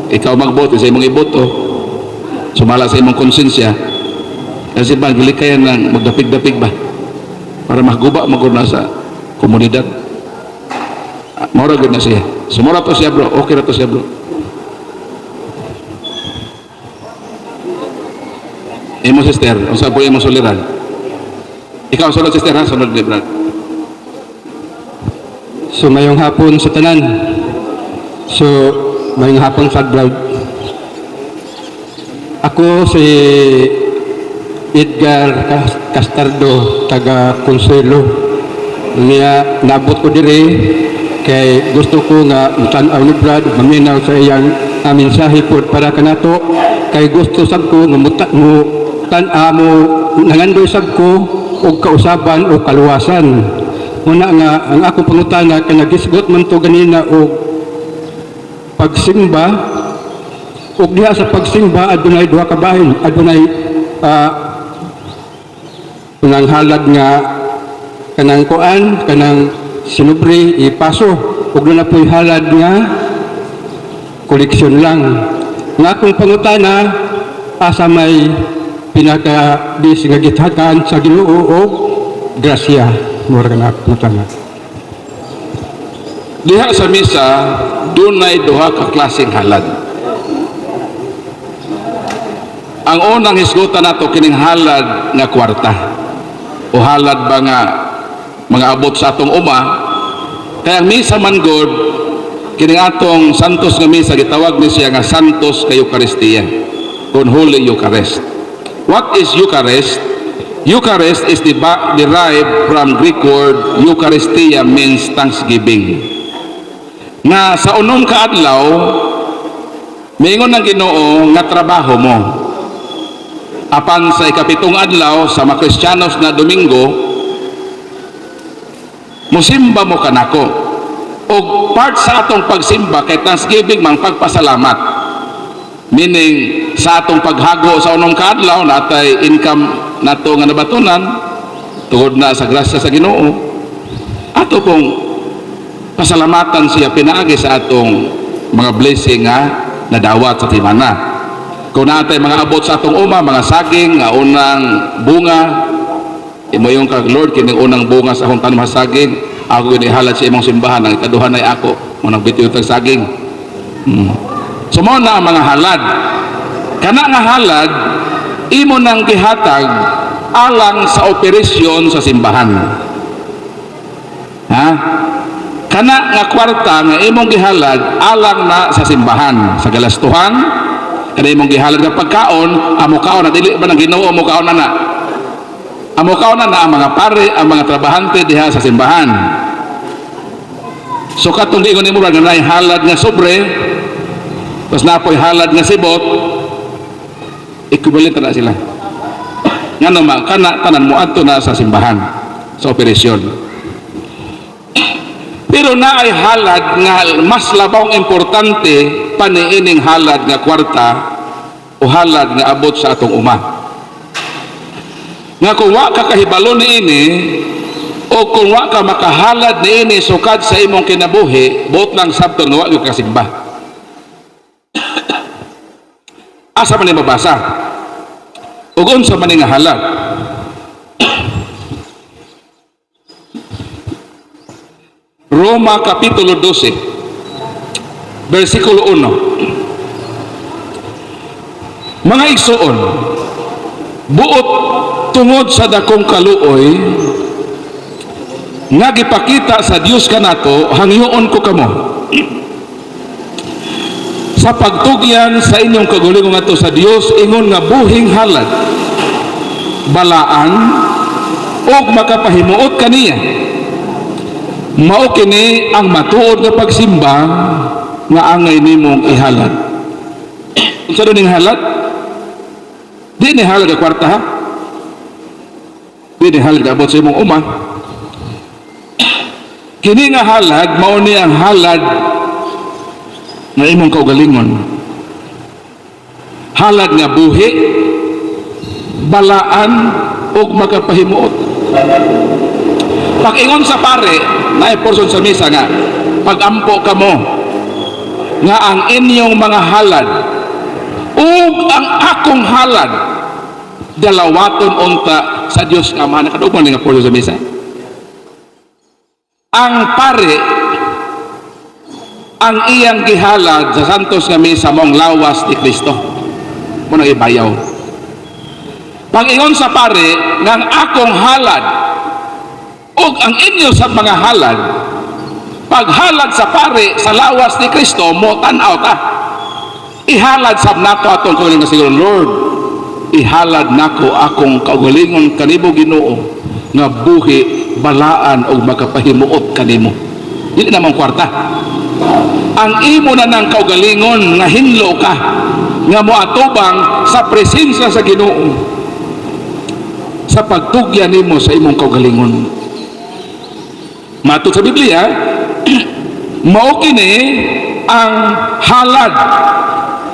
S1: ikaw magboto sa imong iboto, sumala sa imong konsensya. Kasi ba gilikayan ng magdapig-dapig ba para maguba maguna sa komunidad. Mora gud na siya. Sumura to siya bro, okay na to siya bro. Imo sister, unsa po imo suliran? Ikaw sunod sister ha, sunod ni Brad.
S5: So mayong hapon sa tanan. So mayong hapon sa Brad. Ako si Edgar Castardo, taga Consuelo. Niya nabot ko dire kay gusto ko nga tan-aw ni Brad maminaw sa iyang mensahe po para kanato kay gusto sab ko nga tan-amo nangandoy sab ko og kausaban o kaluwasan. Muna nga ang ako pangutana kay nagisgot man to ganina og pagsimba og diha sa pagsimba adunay duha ka bahin, adunay halad nga kanang kuan kanang sinubre ipaso ug na po'y halad nga koleksyon lang. Nga akong pangutana asa may pinaka-dis nga githakan sa Ginoo og grasya. Mura na pangutana.
S1: Diha sa misa dunay duha ka klaseng halad. Ang unang hisgutan nato kining halad nga kwarta o halad ba nga mga abot sa atong uma. Kaya ang misa man god kining atong santos nga misa gitawag ni siya nga Santos kay Eucharistia, Holy Eucharist. What is Eucharist? Eucharist is derived from Greek word Eucharistia, means thanksgiving. Na sa unong kaadlaw miingon ng Ginoo nga trabaho mo. Apan sa ikapitong adlaw sa mga Kristiyanos na Domingo, musimba mo kanako. O part sa atong pagsimba kay thanksgiving mang pagpasalamat. Meaning sa atong paghago sa unong kaadlaw natay income nato nga nabatunan tungod na sa grasya sa Ginoo. Ato pong pasalamatan siya pinaagi sa atong mga blessing nga nadawat sa timana. Kung natay mga abot sa atong uma, mga saging nga unang bunga, imo yung kag Lord kining unang bunga sa akong tanom saging, ako ginihalad sa imong simbahan, ang ikaduhan ay ako, munang bitiw tag saging. So mo na ang mga halad. Kana nga halad, imo nang gihatag alang sa operasyon sa simbahan. Ha? Kana nga kwarta nga imong gihalad alang na sa simbahan, sa galastuhan, kada imong gihalad nga pagkaon, amo kaon na dili ba nang Ginoo mo kaon na. Amo kaon na ang mga pare, ang mga trabahante diha sa simbahan. So katong diingon nimo ra nga halad nga sobre, tapos napoy halad nga sibot, equivalent na sila. Ngano ma kana tanan mo adto na sa simbahan sa operasyon. Pero naay halad nga mas labawng importante paniining halad nga kwarta o halad nga abot sa atong uma. Nga kung wa ka kahibalo niini o kung wa ka makahalad niini sukad sa imong kinabuhi, buot lang sabton nga wa gyud ka simba. Asa man ni mabasa? Ug unsa man ni nga halad? Roma Kapitulo 12 versikulo 1. Mga igsuon, buot tungod sa dakong kaluoy nga gipakita sa Dios kanato, hangyoon ko kamo sa pagtugyan sa inyong kagalingon ngadto sa Dios, ingon nga buhing halad, balaan og makapahimuot kaniya Mao kini ang matuod nga pagsimba nga angay nimong ihalad. Unsa do ning halad? Di ni halad ang kwarta ha? Di ni halad abot sa imong uma. Kini nga halad mao ni ang halad nga imong kaugalingon. Halad nga buhi, balaan ug makapahimuot. Pag-ingon sa pare, na portion sa misa nga, pag-ampo kamo nga ang inyong mga halad ug ang akong halad dalawaton unta sa Dios nga Ama. Nakadugman nga portion sa misa. Ang pare ang iyang gihalad sa Santos nga misa mong lawas ni Kristo. Muna ibayaw. Pag-ingon sa pare nga ang akong halad ug ang inyo sa mga halad, paghalad sa pare sa lawas ni Kristo mo tan-aw ta. Ihalad sab nato atong kaugalingon nga siguro, Lord, ihalad nako akong kaugalingon kanimo Ginoo nga buhi, balaan ug makapahimuot kanimo. Dili namang kwarta. Ang imo na ng kaugalingon nga hinlo ka nga moatubang sa presensya sa Ginoo sa pagtugyan nimo sa imong kaugalingon. Matod sa Biblia, mao kini ang halad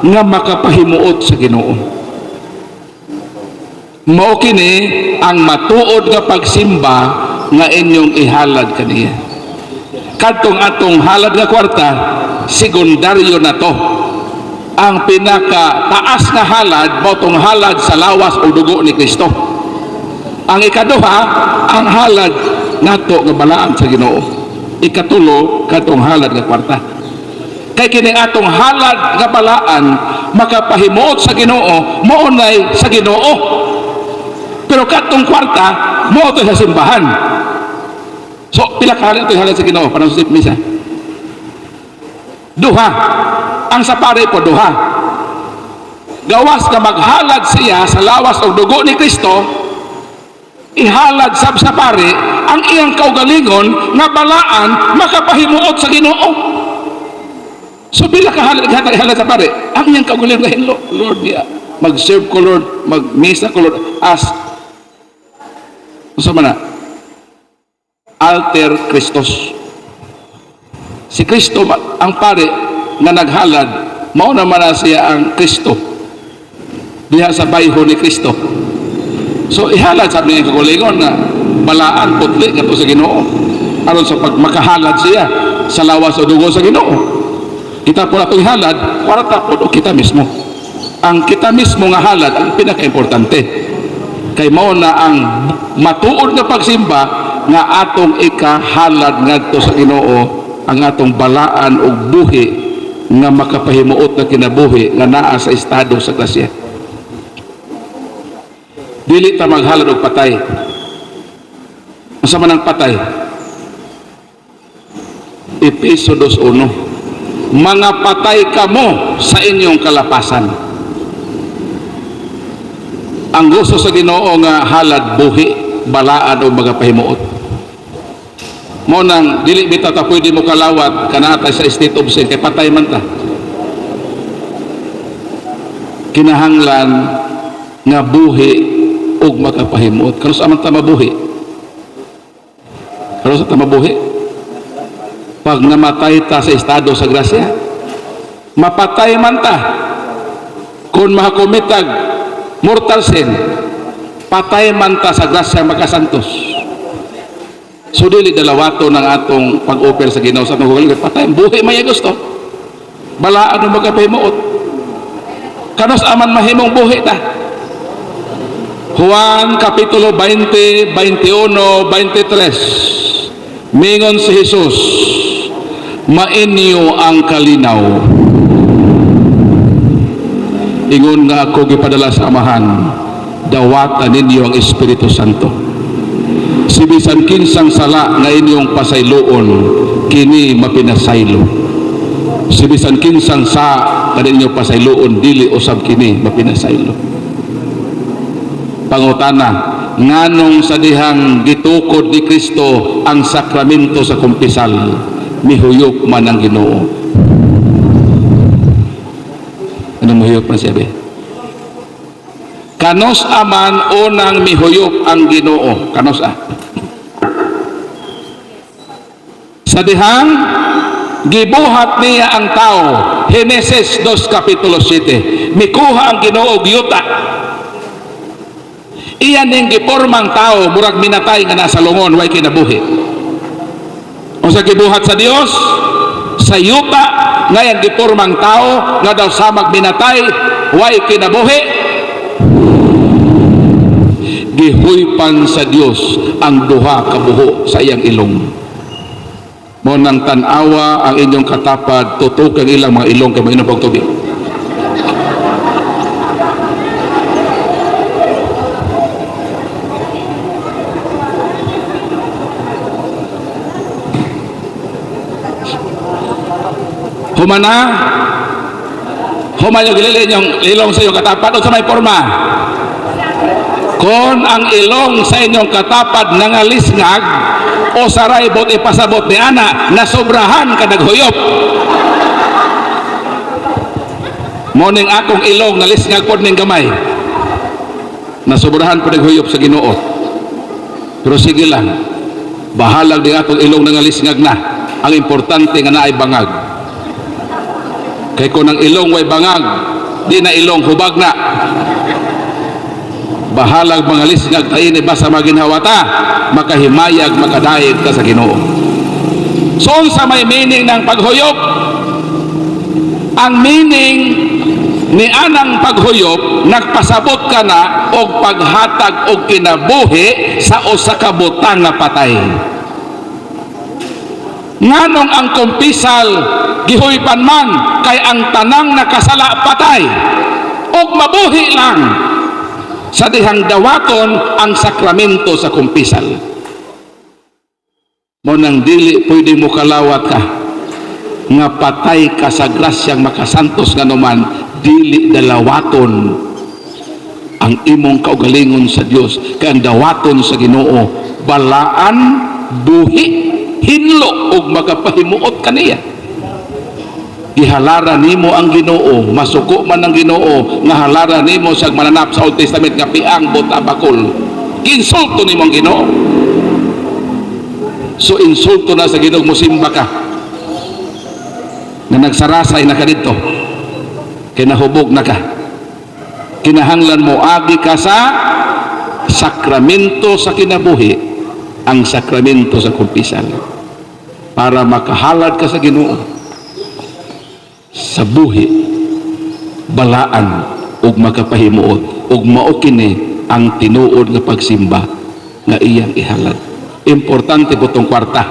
S1: nga makapahimuot sa Ginoo. Mao kini ang matuod nga pagsimba nga inyong ihalad kaniya. Kadtong atong halad nga kwarta, sekundaryo na to. Ang pinaka taas nga halad mao tong halad sa lawas o dugo ni Kristo. Ang ikaduha, ang halad nato nga balaan sa Ginoo. Ikatulo, katong halad nga kwarta. Kay kini atong halad nga balaan makapahimuot sa Ginoo, maunay sa Ginoo. Pero katong kwarta, mo to sa simbahan. So, pila ka halad ito halad sa Ginoo para sa misa? Duha. Ang sa pare po duha. Gawas na maghalad siya sa lawas o dugo ni Kristo, ihalad sab sa pare ang iyang kaugalingon nga balaan makapahimuot sa Ginoo. So bila ka halad sa pare ang iyang kaugalingon nga hinlo, Lord, mag-serve ko Lord, mag-misa ko Lord as usa man na alter Christos. Si Kristo ang pare nga naghalad, mao naman na siya ang Kristo diha sa bayho ni Kristo. So ihalad sa mga kagulingon na balaan putli nga to sa Ginoo aron sa pagmakahalad siya sa lawas o dugo sa Ginoo. Kita po natong halad para tapod o kita mismo. Ang kita mismo nga halad ang pinaka-importante. Kay mao na ang matuod nga pagsimba nga atong ikahalad ngadto sa Ginoo ang atong balaan o buhi nga makapahimuot na kinabuhi nga naa sa estado sa grasya. Dili ta maghalad og patay. Unsa man ang patay? Efeso 2:1. Mga patay kamo sa inyong kalapasan. Ang gusto sa Ginoo nga halad buhi, balaan o magapahimuot. Mo nang dili bitaw ta pwede mo kalawat kanata sa state of sin kay patay man ta. Kinahanglan nga buhi ug makapahimuot. Kano sa man ta mabuhi? Kano sa ta mabuhi? Pag namatay ta sa estado sa grasya, mapatay man ta. Kung makakomitag mortal sin, patay man ta sa grasya makasantos. So dili dalawato ng atong pag-offer sa Ginoo sa atong hugalingon, patay buhi may gusto. Balaan mo makapahimuot. Kano sa man mahimong buhi ta? Juan Kapitulo 20, 21, 23. Mingon si Jesus, mainyo ang kalinaw. Ingon nga ako gipadala sa Amahan, dawatan ninyo ang Espiritu Santo. Si bisan kinsang sala na inyong pasayloon, kini mapinasaylo. Si bisan kinsang sa na inyong pasayloon, dili usab kini mapinasaylo. Pangutana, nganong sa dihang gitukod ni Kristo ang sakramento sa kumpisal, mihuyop man ang Ginoo. Anong mihuyop man siya, be? Kanos aman unang mihuyop ang Ginoo. Kanos sa dihang gibuhat niya ang tao, Henesis 2 kapitulo 7, mikuha ang Ginoo og yuta. Iyan ning gipormang tao, murag minatay nga nasa lungon, way kinabuhi. O sa gibuhat sa Dios, sa yuta, ngayon gipormang tao, nga daw samag minatay, way kinabuhi. Gihuypan sa Dios ang duha ka buho sa iyang ilong. Mo nang tanawa ang inyong katapad, tutok ang ilang mga ilong kay mainom pag tubig. Humana yung gililin yung ilong sa iyong katapat o sa may forma. Kung ang ilong sa inyong katapad nangalisngag o saray bot ipasabot ni ana, nasobrahan ka naghuyop. Moning akong ilong nalisngag pod ning gamay, nasobrahan po naghuyop sa Ginoo. Pero sige lang, bahalag din atong ilong nangalisngag na. Ang importante nga naay bangag. Kay kung ang ilong way bangag, di na ilong hubag na. Bahalag mga lisngag tayo ni basa maginhawata, makahimayag, makadayeg ka sa Ginoo. So sa may meaning ng paghuyop, ang meaning ni anang paghuyop, nagpasabot ka na og paghatag og kinabuhi sa usa ka butang nga patay. Nganong ang kumpisal gihuypan man, kay ang tanang nakasala patay og mabuhi lang sa dihang dawaton ang sakramento sa kumpisal. Mo nang dili pwede mo kalawat ka nga patay ka sa grasyang makasantos nga naman, dili dalawaton ang imong kaugalingon sa Dios. Kay ang dawaton sa Ginoo, balaan, buhi, hinlo og magapahimuot kaniya. Ihalaran nimo ang Ginoo, masuko man ang Ginoo nga halaran nimo sa mananap sa Old Testament nga piang buta bakol. Insulto nimo ang Ginoo. So insulto na sa Ginoo, musimba ka na nagsarasay na ka dito, kinahubog na ka, kinahanglan mo agi ka sa sakramento sa kinabuhi, ang sakramento sa kumpisal, para makahalad ka sa Ginoo sa buhi, balaan ug makapahimuot ug mao kini ang tinuod nga pagsimba nga iyang ihalad. Importante po tong kwarta.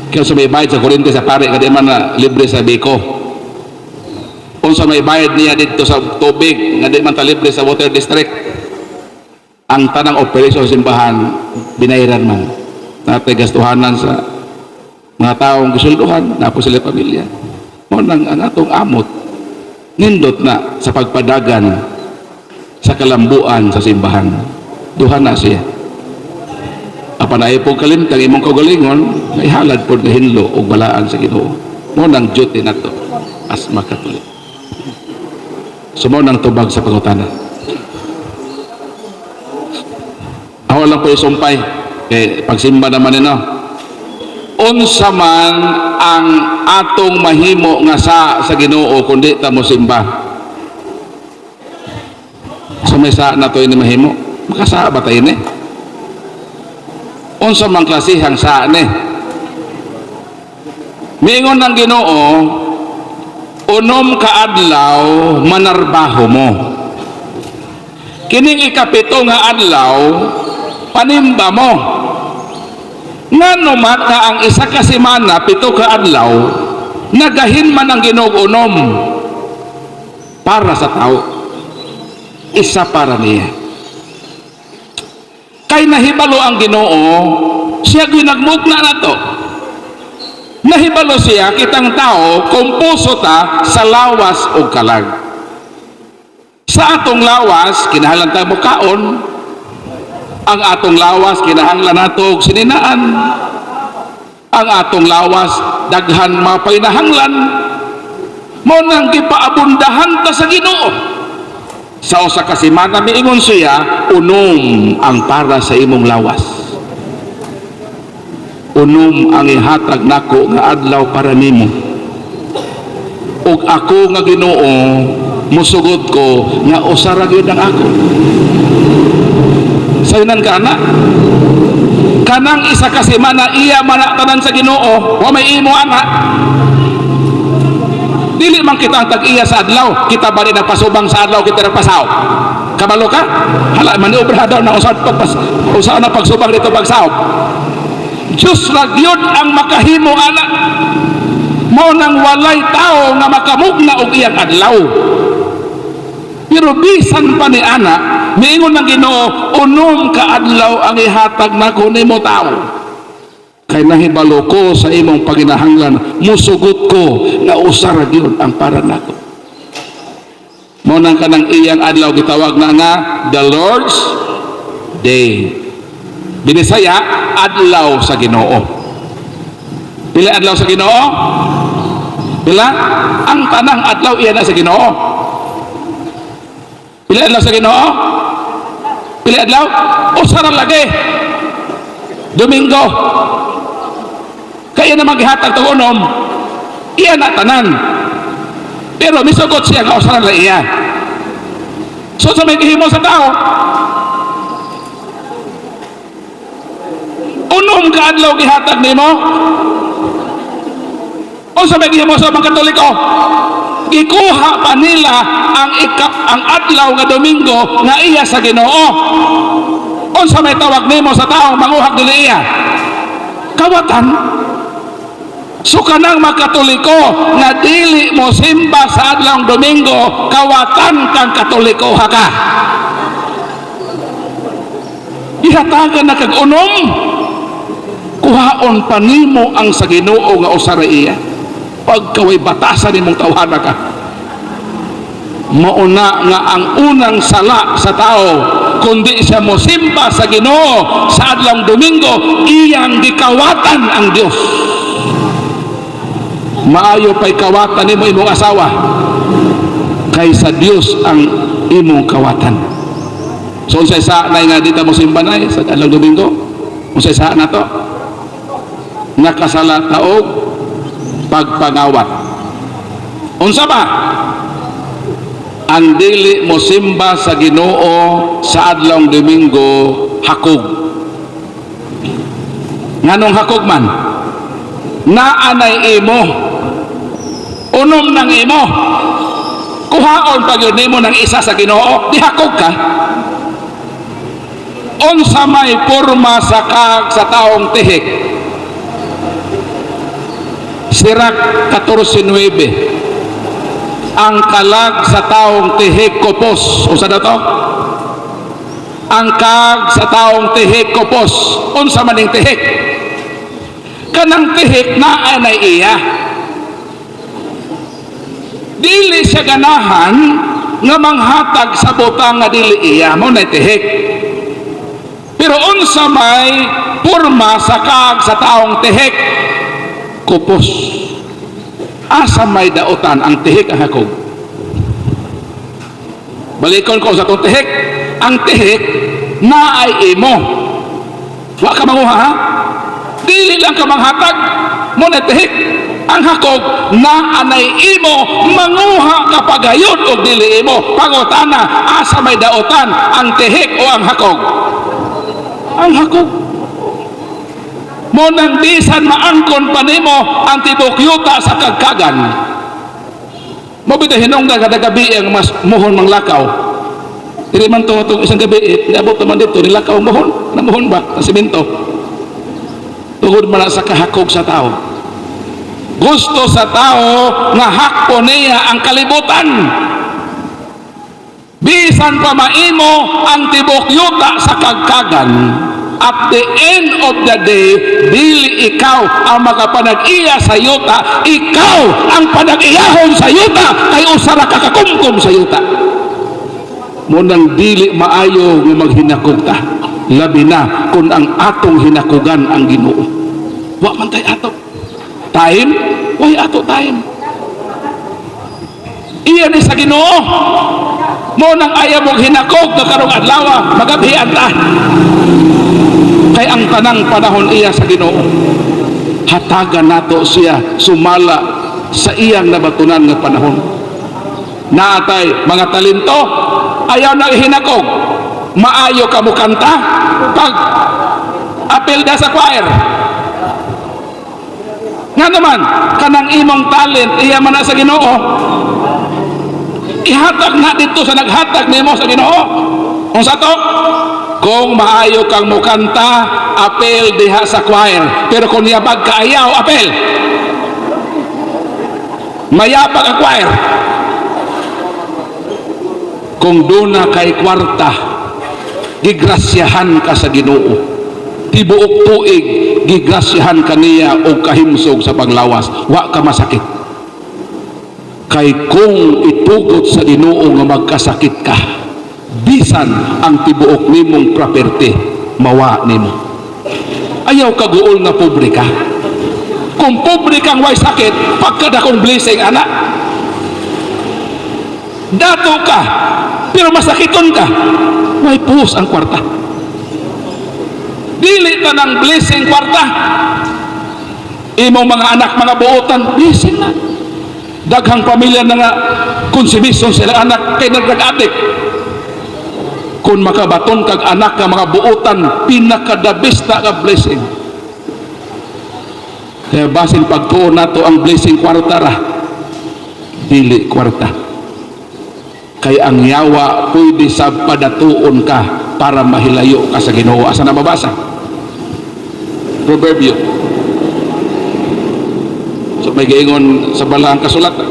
S1: Kaya sa may bayad sa kuryente sa pare, kadi man na libre sa biko. Kung sa may bayad niya dito sa tubig, nga di man ta libre sa water district, ang tanang operasyon sa simbahan binayran man. Natay gastuhanan sa mga taong gisulduhan, napo sila pamilya. Mo nang ang atong amot nindot na sa pagpadagan sa kalambuan sa simbahan. Duha na siya. Apanay po kalintang imong kaugalingon, may halad po na hinlo o balaan sa Ginoo. Mo nang duty na to as makatuloy. So mo nang tubag sa pangutana. Ako lang po isumpay kay pagsimba naman nino. Unsa man ang atong mahimo nga sa Ginoo kundi ta mo simba. So may sa na to ini mahimo, makasa ba tayo ni? Unsa man klasihang sa ni? Mingon ng Ginoo, unom ka adlaw manarbaho mo. Kining ikapito nga adlaw panimba mo. Ngano man nga ang isa ka semana, pito ka adlaw, nagahin man ang Ginoo unom para sa tao, isa para niya. Kay nahibalo ang Ginoo, siya ginagmugna na to. Nahibalo siya kitang tao kumpuso ta sa lawas o kalag. Sa atong lawas kinahanglan ta mo kaon, Ang atong lawas kinahanglan nato og sininaan. Ang atong lawas daghan mga paginahanglan. Mo nang gipaabundahan ta sa Ginoo. Sa usa ka semana miingon siya, unom ang para sa imong lawas. Unom ang ihatag nako nga adlaw para nimo. Ug ako nga Ginoo musugod ko nga usa ra gyud ang ako. Sayunan ka na. Kanang isa ka semana iya manatanan sa Ginoo, wa may imo ana. Dili man kita ang tag-iya sa adlaw, kita ba rin nagpasubang sa adlaw, kita nagpasaw. Kabalo ka? Hala, maniobra daw na usaw na pagsubang dito pagsaw. Diyos ra gyud ang makahimo ana. Mo nang walay tao nga makamugna og iyang adlaw. Pero bisan pa ni ana, miingon ng Ginoo, unom ka adlaw ang ihatag nako nimo tao. Kay nahibalo ko sa imong paginahanglan, musugot ko na usa ra gyud ang para nako. Mo nang kanang iyang adlaw gitawag na nga the Lord's Day. Binisaya, adlaw sa Ginoo. Pila adlaw sa Ginoo? Pila? Ang tanang adlaw iya na sa Ginoo. Pila adlaw sa Ginoo? Pila adlaw? Usa ra lagi. Domingo. Kaya naman gihatag tong unom, iya na tanan. Pero misugot siya nga usa ra iya. So sa may gihimo sa tao, unom ka adlaw gihatag nimo. O sa may gihimo sa mga Katoliko, gikuha pa nila ang adlaw nga Domingo nga iya sa Ginoo. O sa may tawag nimo sa tao manguhag dili iya. Kawatan. So kanang mga Katoliko nga dili mo simba sa adlaw Domingo, kawatan kang Katoliko ha ka. Ihatagan na kag unom. Kuhaon pa nimo ang sa Ginoo nga usa ra iya. Pag kaway batasan nimong tawhana ka. Mauna nga ang unang sala sa tao kundi siya mo simba sa Ginoo sa adlaw Domingo, iyang gikawatan ang Dios. Maayo pa'y kawatan nimo imong asawa kaysa Dios ang imong kawatan. So unsay sa na nga dito mo simba na sa adlaw Domingo, unsay sa na to nakasala taog pagpangawat. Unsa ba? Ang dili mo simba sa Ginoo sa adlaw Domingo hakog. Nganong hakog man? Naanay imo, unom ng imo, kuhaon pag yun nimo ng isa sa Ginoo, di hakog ka. Unsa may porma sa kag sa taong tihik. Sirak 14:9. Ang kalag sa taong tihik kopos. Unsa daw to? Ang kag sa taong tihik kopos. Unsa man ning tihik? Kanang tihik na anay iya. Dili siya ganahan nga manghatag sa butang nga dili iya mo na tihik. Pero unsa may porma sa kag sa taong tihik? Kupos. Asa may dautan ang tihik ang hakog. Balikon ko sa tong tihik. Ang tihik na ay imo. Wa ka manguha ha? Dili lang ka manghatag mo na tihik. Ang hakog na anay imo manguha ka pagayod og dili imo. Pangutana, asa may dautan ang tihik o ang hakog? Ang hakog. Mo nang bisan maangkon pa nimo ang tibok yuta sa kagkagan. Mo bitaw hinungdan kada gabi ang mas muhon manglakaw. Dili man to isang gabi, niabot naman dito nilakaw muhon, namuhon ba sa semento. Tungod man sa kahakog sa tao. Gusto sa tao nga hakpo niya ang kalibutan. Bisan pa maimo ang tibok yuta sa kagkagan. At the end of the day, dili ikaw ang makapanag-iya sa yuta, ikaw ang panag-iyahon sa yuta, kay usara kakakumkum sa yuta. Munang dili maayo nga maghinakog ta. labi na kung ang atong hinakugan ang Ginoo. Wa man tay ato time, way ato time. Iya ni sa Ginoo mo nang ayaw mong hinakog na karong adlaw magabhian ta. Kay ang tanang panahon iya sa Ginoo, hatagan nato siya sumala sa iyang nabatunan nga panahon. Naatay mga talento, ayaw na hinakog, maayo ka mo kanta pag apel da sa choir. Nga naman kanang imong talent iya man na sa Ginoo, ihatag na dito sa naghatag nimo sa Ginoo. Unsa to? Kung maayo kang mukanta, apel diha sa choir. Pero kung yabag ka ayaw, apel. Mayabag ang choir. Kung doon na kay kwarta, gigrasyahan ka sa Ginoo. Tibuok tuig, gigrasyahan ka niya o kahimsog sa paglawas. Wa ka masakit. Kay kung itugot sa Ginoo nga magkasakit ka, bisan ang tibuok nimong property mawa nimo. Ayaw ka guol nga pobre ka. Kung pobre kang way sakit, pagkadakong blessing anak, dato ka pero masakiton ka, may puhos ang kwarta. Dili ka ng blessing kwarta. Imong mga anak, mga buotan, blessing na. Daghang pamilya na nga konsibisyon sila anak kay nagdag-adik. Kung makabaton kag anak nga mga buotan, pinakadabis na ka blessing. Kaya basin pagtuon nato ang blessing kwarta ra, dili kwarta. Kaya ang yawa pwede sa padatuon ka para mahilayo ka sa Ginoo. Asa na mabasa? Proverbio. So may gaingon sa balang kasulatan.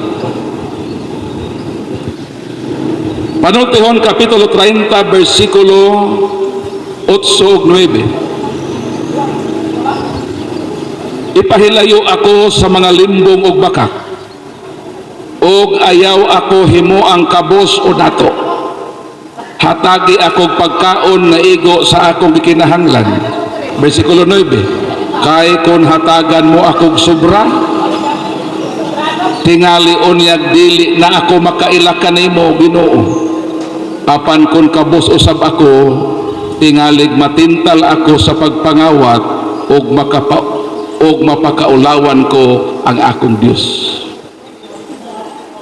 S1: Panultihon Kapitulo 30 versikulo 8 ug 9. Ipahilayo ako sa mga limbong ug bakak, ug ayaw ako himo ang kabos o dato. Hatagi akong pagkaon na igo sa akong gikinahanglan. Versikulo 9. Kay kung hatagan mo akong sobra, tingali unyag dili na ako makailakan nimo Ginoo. Apan kung kabos usab ako, tingalig matintal ako sa pagpangawat ug mapakaulawan ko ang akong Dios.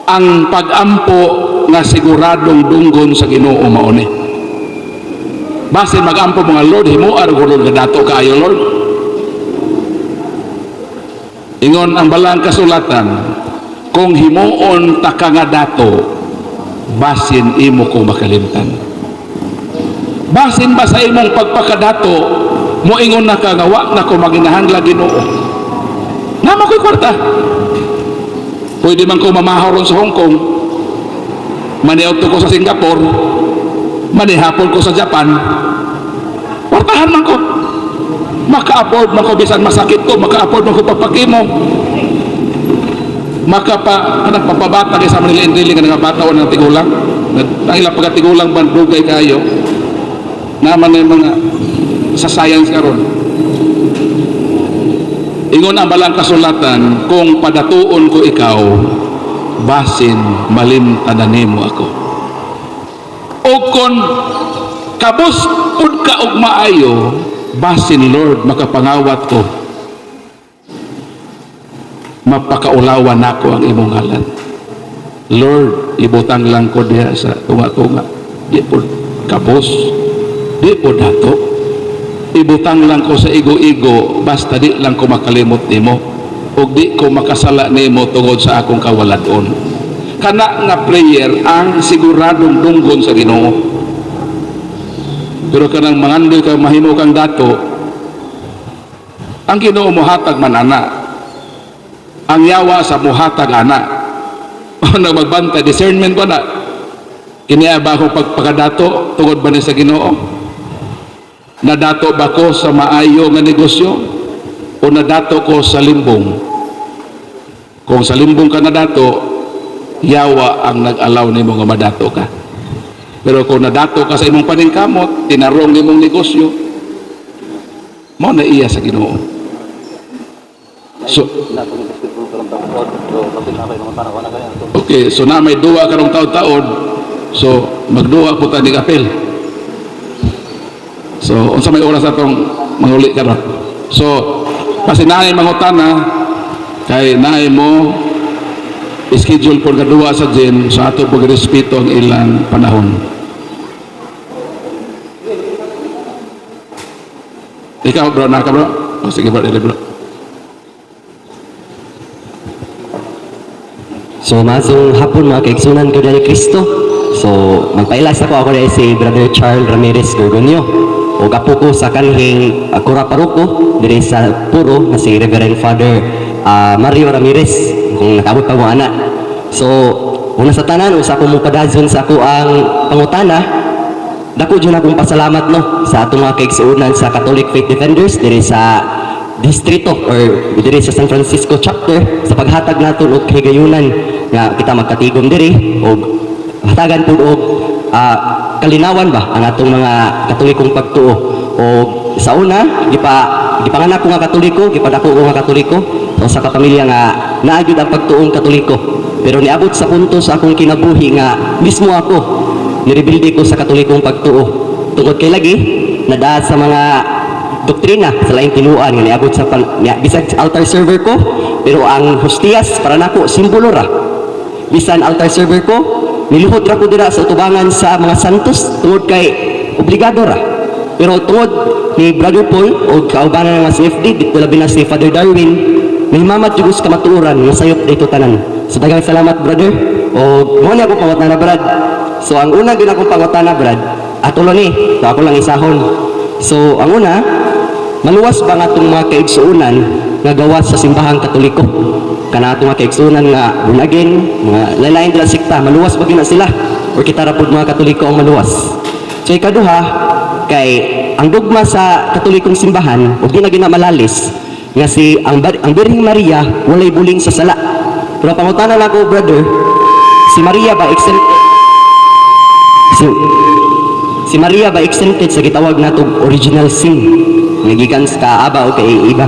S1: Ang pagampo nga siguradong dunggon sa Ginoo mao ni. Basin magampo mga Lord, himuar ko Lord nga dato kaayo Lord. Ingon ang balang kasulatan, kung himuon ta ka nga dato, basin imo ko makalimtan. Basin ba sa imong pagpakadato, moingon na ka nga wa na ko maginahanglan Ginoo. Nama ko'y kwarta. Pwede man ko mamaharon sa Hong Kong, maniauto ko sa Singapore, manihapon ko sa Japan, kwartahan man ko. Maka-afford man ko bisan masakit ko, maka-afford man ko pagpakimo. Nagpapabata kay sa maniliin-dili ka nga bata o ng tigulang. Ang ilang pagkatigulang bandugay kayo, naman na yung mga sa science karon. Ingon ang balang kasulatan, kung padatuon ko ikaw, basin malimtanan nimo ako. O kung kabus pud ka og maayo, basin Lord makapangawat ko, mapakaulawan nako ang imong ngalan. Lord, ibutang lang ko diha sa tunga-tunga, di po kabos, di po dato, ibutang lang ko sa igo-igo, basta di lang ko makalimot nimo ug di ko makasala nimo tungod sa akong kawaladon. Kana nga prayer ang siguradong dunggon sa Ginoo. Pero kanang mangandoy ka mahimo kang dato, ang Ginoo mohatag man ana. Ang yawa sa muhatag ana. O nagmagbantay, discernment ba na? Kiniya ba akong pagpakadato tungod ba ni sa Ginoo? Nadato ba ko sa maayo nga negosyo? O nadato ko sa limbong? Kung sa limbong ka nadato, yawa ang nag-alaw nimo nga madato ka. Pero kung nadato ka sa imong paningkamot, tinarong imong negosyo, mo na iya sa Ginoo. So, okay, so na may duwa karong taon-taon, so magduwa po tayo apel. So, unsa may oras atong manguli karon. So, kasi naay mangutana, kay naay mo schedule po kaduwa sa Jen, so ato pagrespeto ang ilang panahon. Ikaw bro, naka bro? O sige bro, dili bro.
S6: So, masong hapon mga kaigsunan ko ni Kristo. So, magpailas ako dahil si Brother Charles Ramirez Gorgonio. O apo ko sa kanhing Kura Paruko, diri sa Puro, na si Reverend Father Mario Ramirez, kung nakabot pa mo anak. So, una sa tanan, usa ko mong padazon sa ako ang pangutana, dako dyan akong pasalamat no, sa atong mga kaigsunan sa Catholic Faith Defenders, diri sa distrito or diri sa San Francisco chapter sa paghatag nato og higayunan nga kita magkatigom diri og hatagan pud og kalinawan ba ang atong mga Katolikong pagtuo. O sa una gipanganak ko nga Katoliko, gipadako ko nga Katoliko, so sa kapamilya nga naagid ang pagtuong Katoliko, pero niabot sa punto sa akong kinabuhi nga mismo ako nirebilde ko sa Katolikong pagtuo tungod kay lagi nadaa sa mga doktrina sa laing tinuan nga niabot sa bisag altar server ko, pero ang hostiyas para nako simbolo ra. Bisan altar server ko, niluhod ra ko dira sa utubangan sa mga santos tungod kay obligado ra. Pero tungod ni Brother Paul o kaubanan ng CFD, dito labi na si Father Darwin, may mamat jugos kamatuoran nga sayop dito tanan. So daghang salamat brother. O mo ni ako pangutana brad. So ang una gid akong pangutana brad, ato lang ni, so ako lang isahon. So ang una, maluwas ba nga itong mga kaigsuunan nga gawas sa simbahang Katoliko? Kana itong mga kaigsuunan nga bunagin, mga lain-lain nila sikta, maluwas ba gina sila? O kita rapod mga Katoliko ang maluwas? So ikaduha, kay ang dogma sa Katolikong simbahan, o di na ginamalalis, nga si ang Birheng Maria, walay buling sa sala. Pero pangutanan ako, brother, si Maria ba exempted? Si Maria ba exempted sa gitawag natong original sin? Nagikan sa kaaba o kay iba.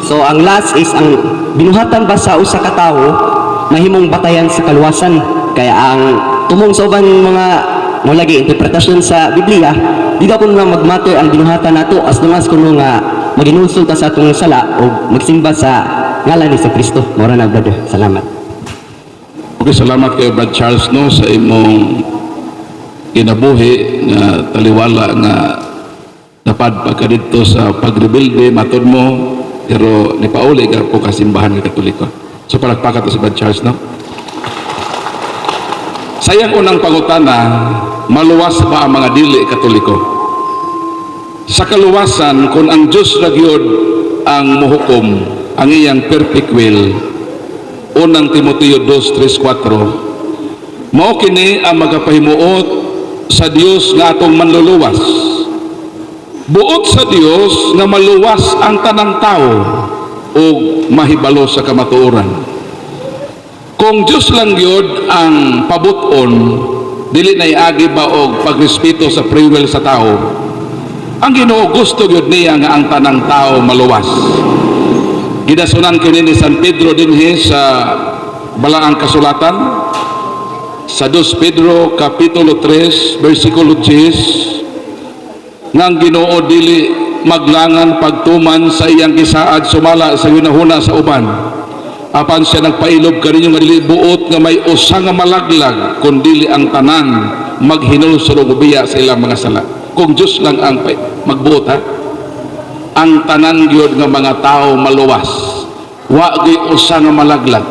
S6: So ang last is ang binuhatan ba sa usa ka tawo mahimong batayan sa kaluwasan. Kaya ang tumong sa uban mga mo lagi interpretasyon sa Biblia, di daw kuno magmatter ang binuhatan nato as long as kuno nga maginulsol ta sa atong sala o magsimba sa ngalan ni sa Kristo. Mora na brother. Salamat.
S1: Okay, salamat kay Brad Charles no sa imong kinabuhi nga taliwala nga dapat pagka dito sa pagrebilde matod mo, pero ni pauli ka po kasimbahan ng Katoliko. So palakpakan to si Brad Charles no. Sayang unang pangutana, maluwas ba ang mga dili Katoliko? Sa kaluwasan, kung ang Diyos ragyod ang muhukom, ang iyang perfect will, unang Timoteo 2:3-4, mao kini ang magapahimuot sa Dios nga atong manluluwas. Buot sa Dios nga maluwas ang tanang tao o mahibalo sa kamatuoran. Kung Dios lang gyud ang pabuton, dili na iagi ba og pagrespeto sa free will sa tao. Ang Ginoo gusto gyud niya nga ang tanang tao maluwas. Gidasunan kini ni San Pedro dinhi sa balaang kasulatan sa 2 Pedro kapitulo 3 bersikulo 10, nga ang Ginoo dili maglangan pagtuman sa iyang gisaad sumala sa ginahuna sa uban, apan siya nagpailob kaninyo nga dili buot nga may usa nga malaglag kundi ang tanan maghinulsol og biya sa ilang mga sala. Kung Dios lang ang magbuot ha, ang tanan gyud nga mga tao maluwas, wa gyud usa nga malaglag.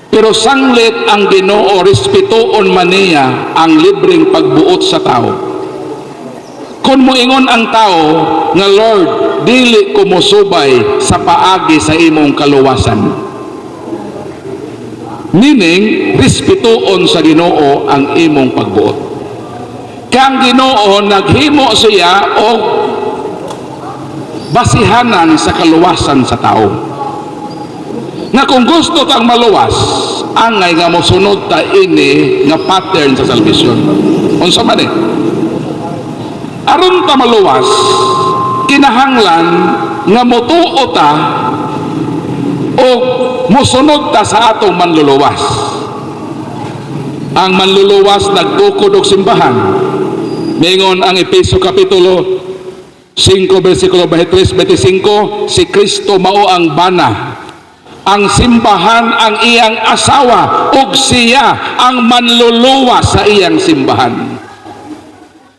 S1: Pero sanglit ang Ginoo respetuon man niya ang libreng pagbuot sa tao. Kung moingon ang tao nga Lord, dili ko mosubay sa paagi sa imong kaluwasan, meaning respetuon sa Ginoo ang imong pagbuot. Kang Ginoo naghimo siya og basihanan sa kaluwasan sa tao, nga kung gusto kang maluwas, angay nga mosunod ta ini nga pattern sa salvation. Unsa man eh? Aron ta maluwas, kinahanglan nga motuo ta o mosunod ta sa atong manluluwas. Ang manluluwas nagtukod og simbahan. Mingon ang Efeso Kapitulo 5 versikulo 23-25, si Kristo mao ang bana. Ang simbahan ang iyang asawa ug siya ang manluluwas sa iyang simbahan.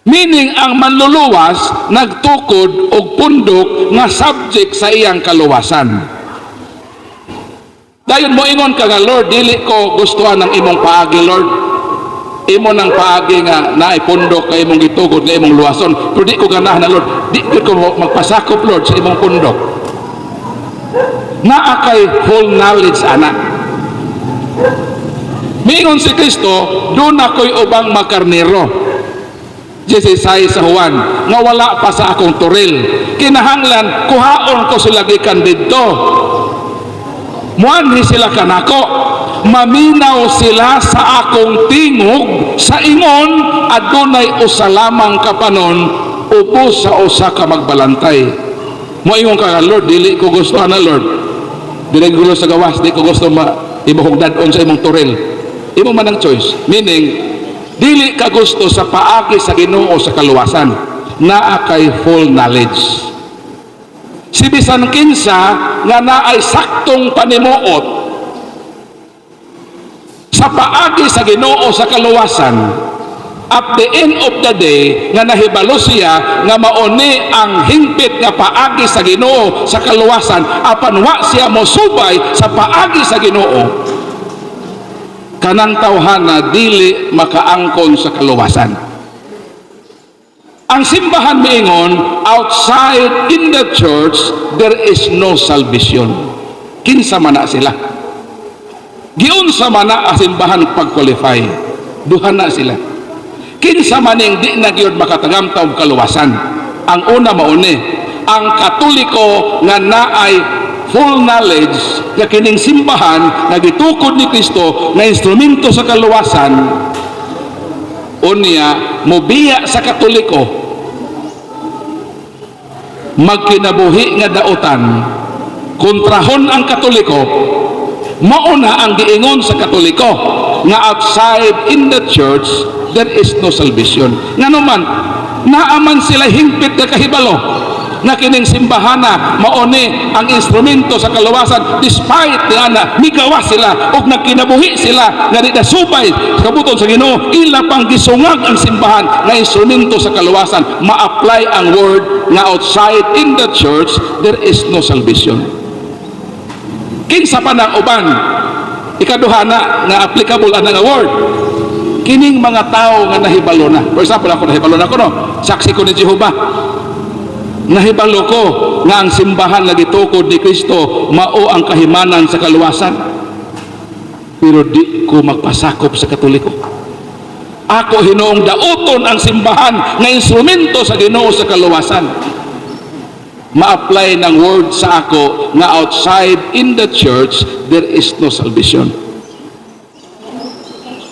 S1: Meaning ang manluluwas nagtukod og pundok nga subject sa iyang kaluwasan. Dayon mo ingon ka nga, Lord, dili ko gustuhan ng imong paagi, Lord. Imo nang paagi nga naay pundok kay imong gitugod nga imong luwason, pero di ko ganahan na, Lord. Di ko magpasakop, Lord, sa imong pundok. Naa kay full knowledge ana. Mingon si Kristo, doon ako'y ubang makarnero. Jesisay sa Juan, nga wala pa sa akong turil. Kinahanglan, kuhaon ko sila gikan didto. Muanhi sila kanako, maminaw sila sa akong tingog, sa ingon, adunay usa lamang kapanon, upo sa usa ka magbalantay. Moingon ka, Lord, dili ko gusto na, Lord. Dili ko gusto sa gawas, di ko gusto ibuhugdadon sa imong turil. Imo man ang choice. Meaning, dili ka gusto sa paagi sa Ginoo sa kaluwasan, naa kay full knowledge. Si bisan kinsa nga naay saktong panimuot sa paagi sa Ginoo sa kaluwasan, at the end of the day nga nahibalo siya nga mauni ang hingpit nga paagi sa Ginoo sa kaluwasan, apan wa siya mosubay sa paagi sa Ginoo, kanang tawhana dili makaangkon sa kaluwasan. Ang simbahan miingon, outside in the church, there is no salvation. Kinsa man na sila. Giunsa man na ang simbahan pag-qualify. Duha na sila. Kinsa man ning di na gyud makatagam ta og kaluwasan. Ang una mauni, ang Katoliko nga naay full knowledge nga kining simbahan nga gitukod ni Kristo nga instrumento sa kaluwasan, unya mobiya sa Katoliko magkinabuhi nga daotan, kontrahon ang Katoliko. Mauna ang giingon sa Katoliko nga outside in the church there is no salvation. Nganuman naaman sila hingpit nga kahibalo na kining simbahana mauni ang instrumento sa kaluwasan, despite nga migawa sila ug nagkinabuhi sila nga di nasubay sa kabuton sa Ginoo, ila pang gisungag ang simbahan nga instrumento sa kaluwasan. Ma-apply ang word nga outside in the church there is no salvation. Kinsa pa ng uban ikaduha na nga applicable ana nga word, kining mga tao nga nahibalo na. For example, ako nahibalo na ko, no? Saksi ko ni Jehovah. Nahibalo ko nga ang simbahan na gitukod ni Kristo mao ang kahimanan sa kaluwasan, pero di ko magpasakop sa Katoliko. Ako hinuong dauton ang simbahan nga instrumento sa Ginoo sa kaluwasan. Ma-apply ng word sa ako nga outside in the church there is no salvation.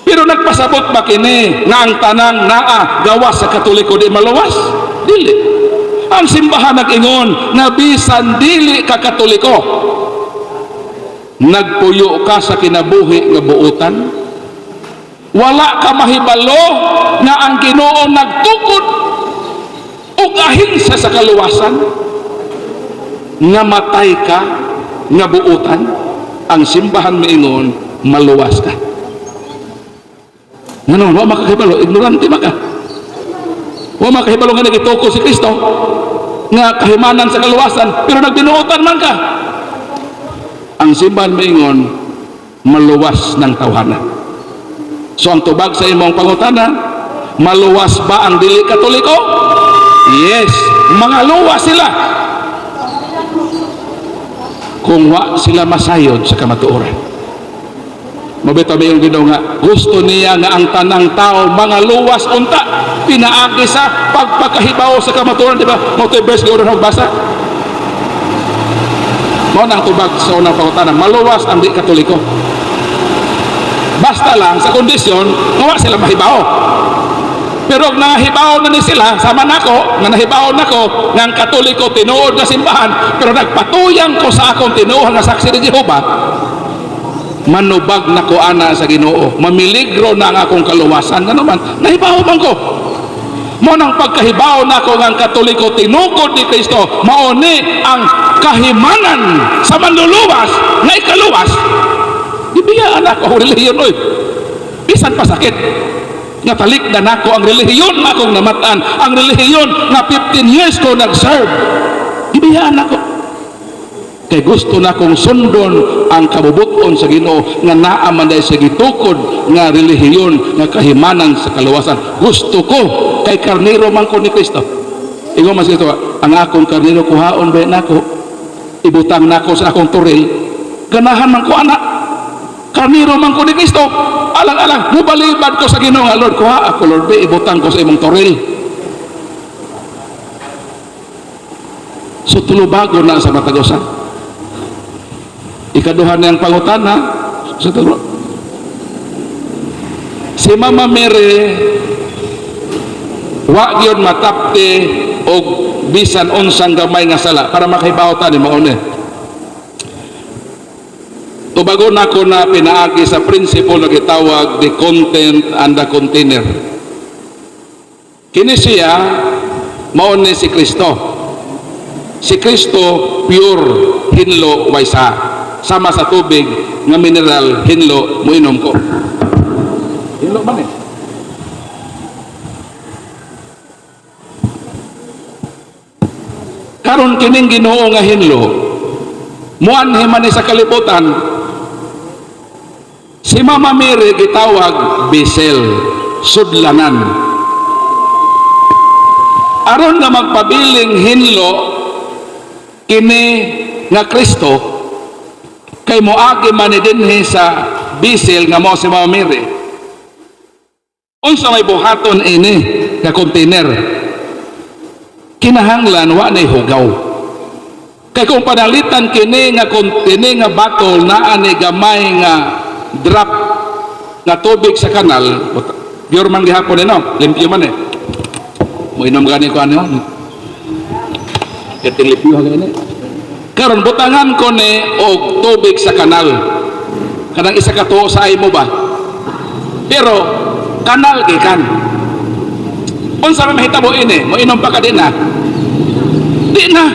S1: Pero nagpasabot ba kini nga ang tanang naa gawas sa Katoliko di maluwas? Dili. Ang simbahan nag-ingon na bisan dili ka Katoliko, nagpuyo ka sa kinabuhi nga buutan, wala ka mahibalo na ang Ginoo nagtukod ug ahinsa sa kaluwasan, nga matay ka nga buutan, ang simbahan miingon maluwas ka. Ngano, wa makahibalo, ignorante maka. Wa makahibalo nga nagituko si Kristo nga kahimanan sa kaluwasan, pero nagbinuotan man ka. Ang simbahan miingon maluwas ng tawhana. So ang tubag sa imong pangutana, maluwas ba ang dili Katoliko? Yes, mga luwas sila kung wa sila masayod sa kamatuoran. Mabito ba yung Ginoo nga gusto niya nga ang tanang tao mga luwas unta, pinaagi sa pagpakahibaw sa kamatuoran, di ba? Mo to verse gawron magbasa. Mo nang tubag sa unang pangutana, maluwas ang di Katoliko. Basta lang sa kondisyon nga wa sila mahibaw. Pero kung nangahibaw na ni sila, sama nako, nga nahibaw nako, nga ang Katoliko tinuod na simbahan, pero nagpatuyang ko sa akong tinuod nga saksi ni Jehova, manubag nako ana sa Ginoo, mamiligro na ang akong kaluwasan. Nga naman, nahibaw man ko. Mo nang pagkahibaw nako nga ang Katoliko tinukod ni Kristo, mauni ang kahimanan sa manluluwas nga ikaluwas. Ibiyaan ako ang relihiyon, oy. Bisan pa sakit. Nga talikdan nako ang relihiyon nga akong namatan, ang relihiyon nga 15 years ko nag-serve. Ibiyaan ako. Kay gusto na kong sundon ang kabubuton sa Ginoo nga naa man dahil sa gitukod nga relihiyon nga kahimanan sa kaluwasan. Gusto ko kay karnero man ko ni Kristo. Ingo mas ito, ang akong karnero kuhaon ba nako, ibutang nako sa akong turil, ganahan man ko anak, karnero man ko ni Kristo, alang-alang, mubalibad ko sa Ginoo nga, Lord, kuha ako, Lord, ibutang ko sa imong turil. So tulubago na sa matagosan. Ikaduhan na ang pangutana sa tulo. Si Mama Mary wa gyud matapte og bisan unsang gamay nga sala para makahibaw ta ni maune. Tubago na ko na pinaagi sa principle na gitawag the content and the container. Kini siya maune si Kristo. Si Kristo pure hinlo waysa. Sama sa tubig nga mineral hinlo muinom ko. Hinlo man eh. Karon kining Ginoo nga hinlo muanhi man sa kalibutan. Si Mama Mary gitawag Bisel, sudlanan. Aron nga magpabiling hinlo kini nga Kristo, kay moagi man dinhi sa Bisel nga mao si Mama Mary. Unsa may buhaton ini nga container? Kinahanglan wa nay hugaw. Kay kung panalitan kini nga container nga batol naa ni gamay nga drop nga tubig sa kanal, pure man gihapon no, limpyo man eh. Moinom gani ko ano? Kating limpyo gani. Karon butangan ko ni og tubig sa kanal. Kanang isa ka tuo sa imo ba? Pero kanal gikan. Unsa man mahitabo ini? Moinom pa ka din na. Di na.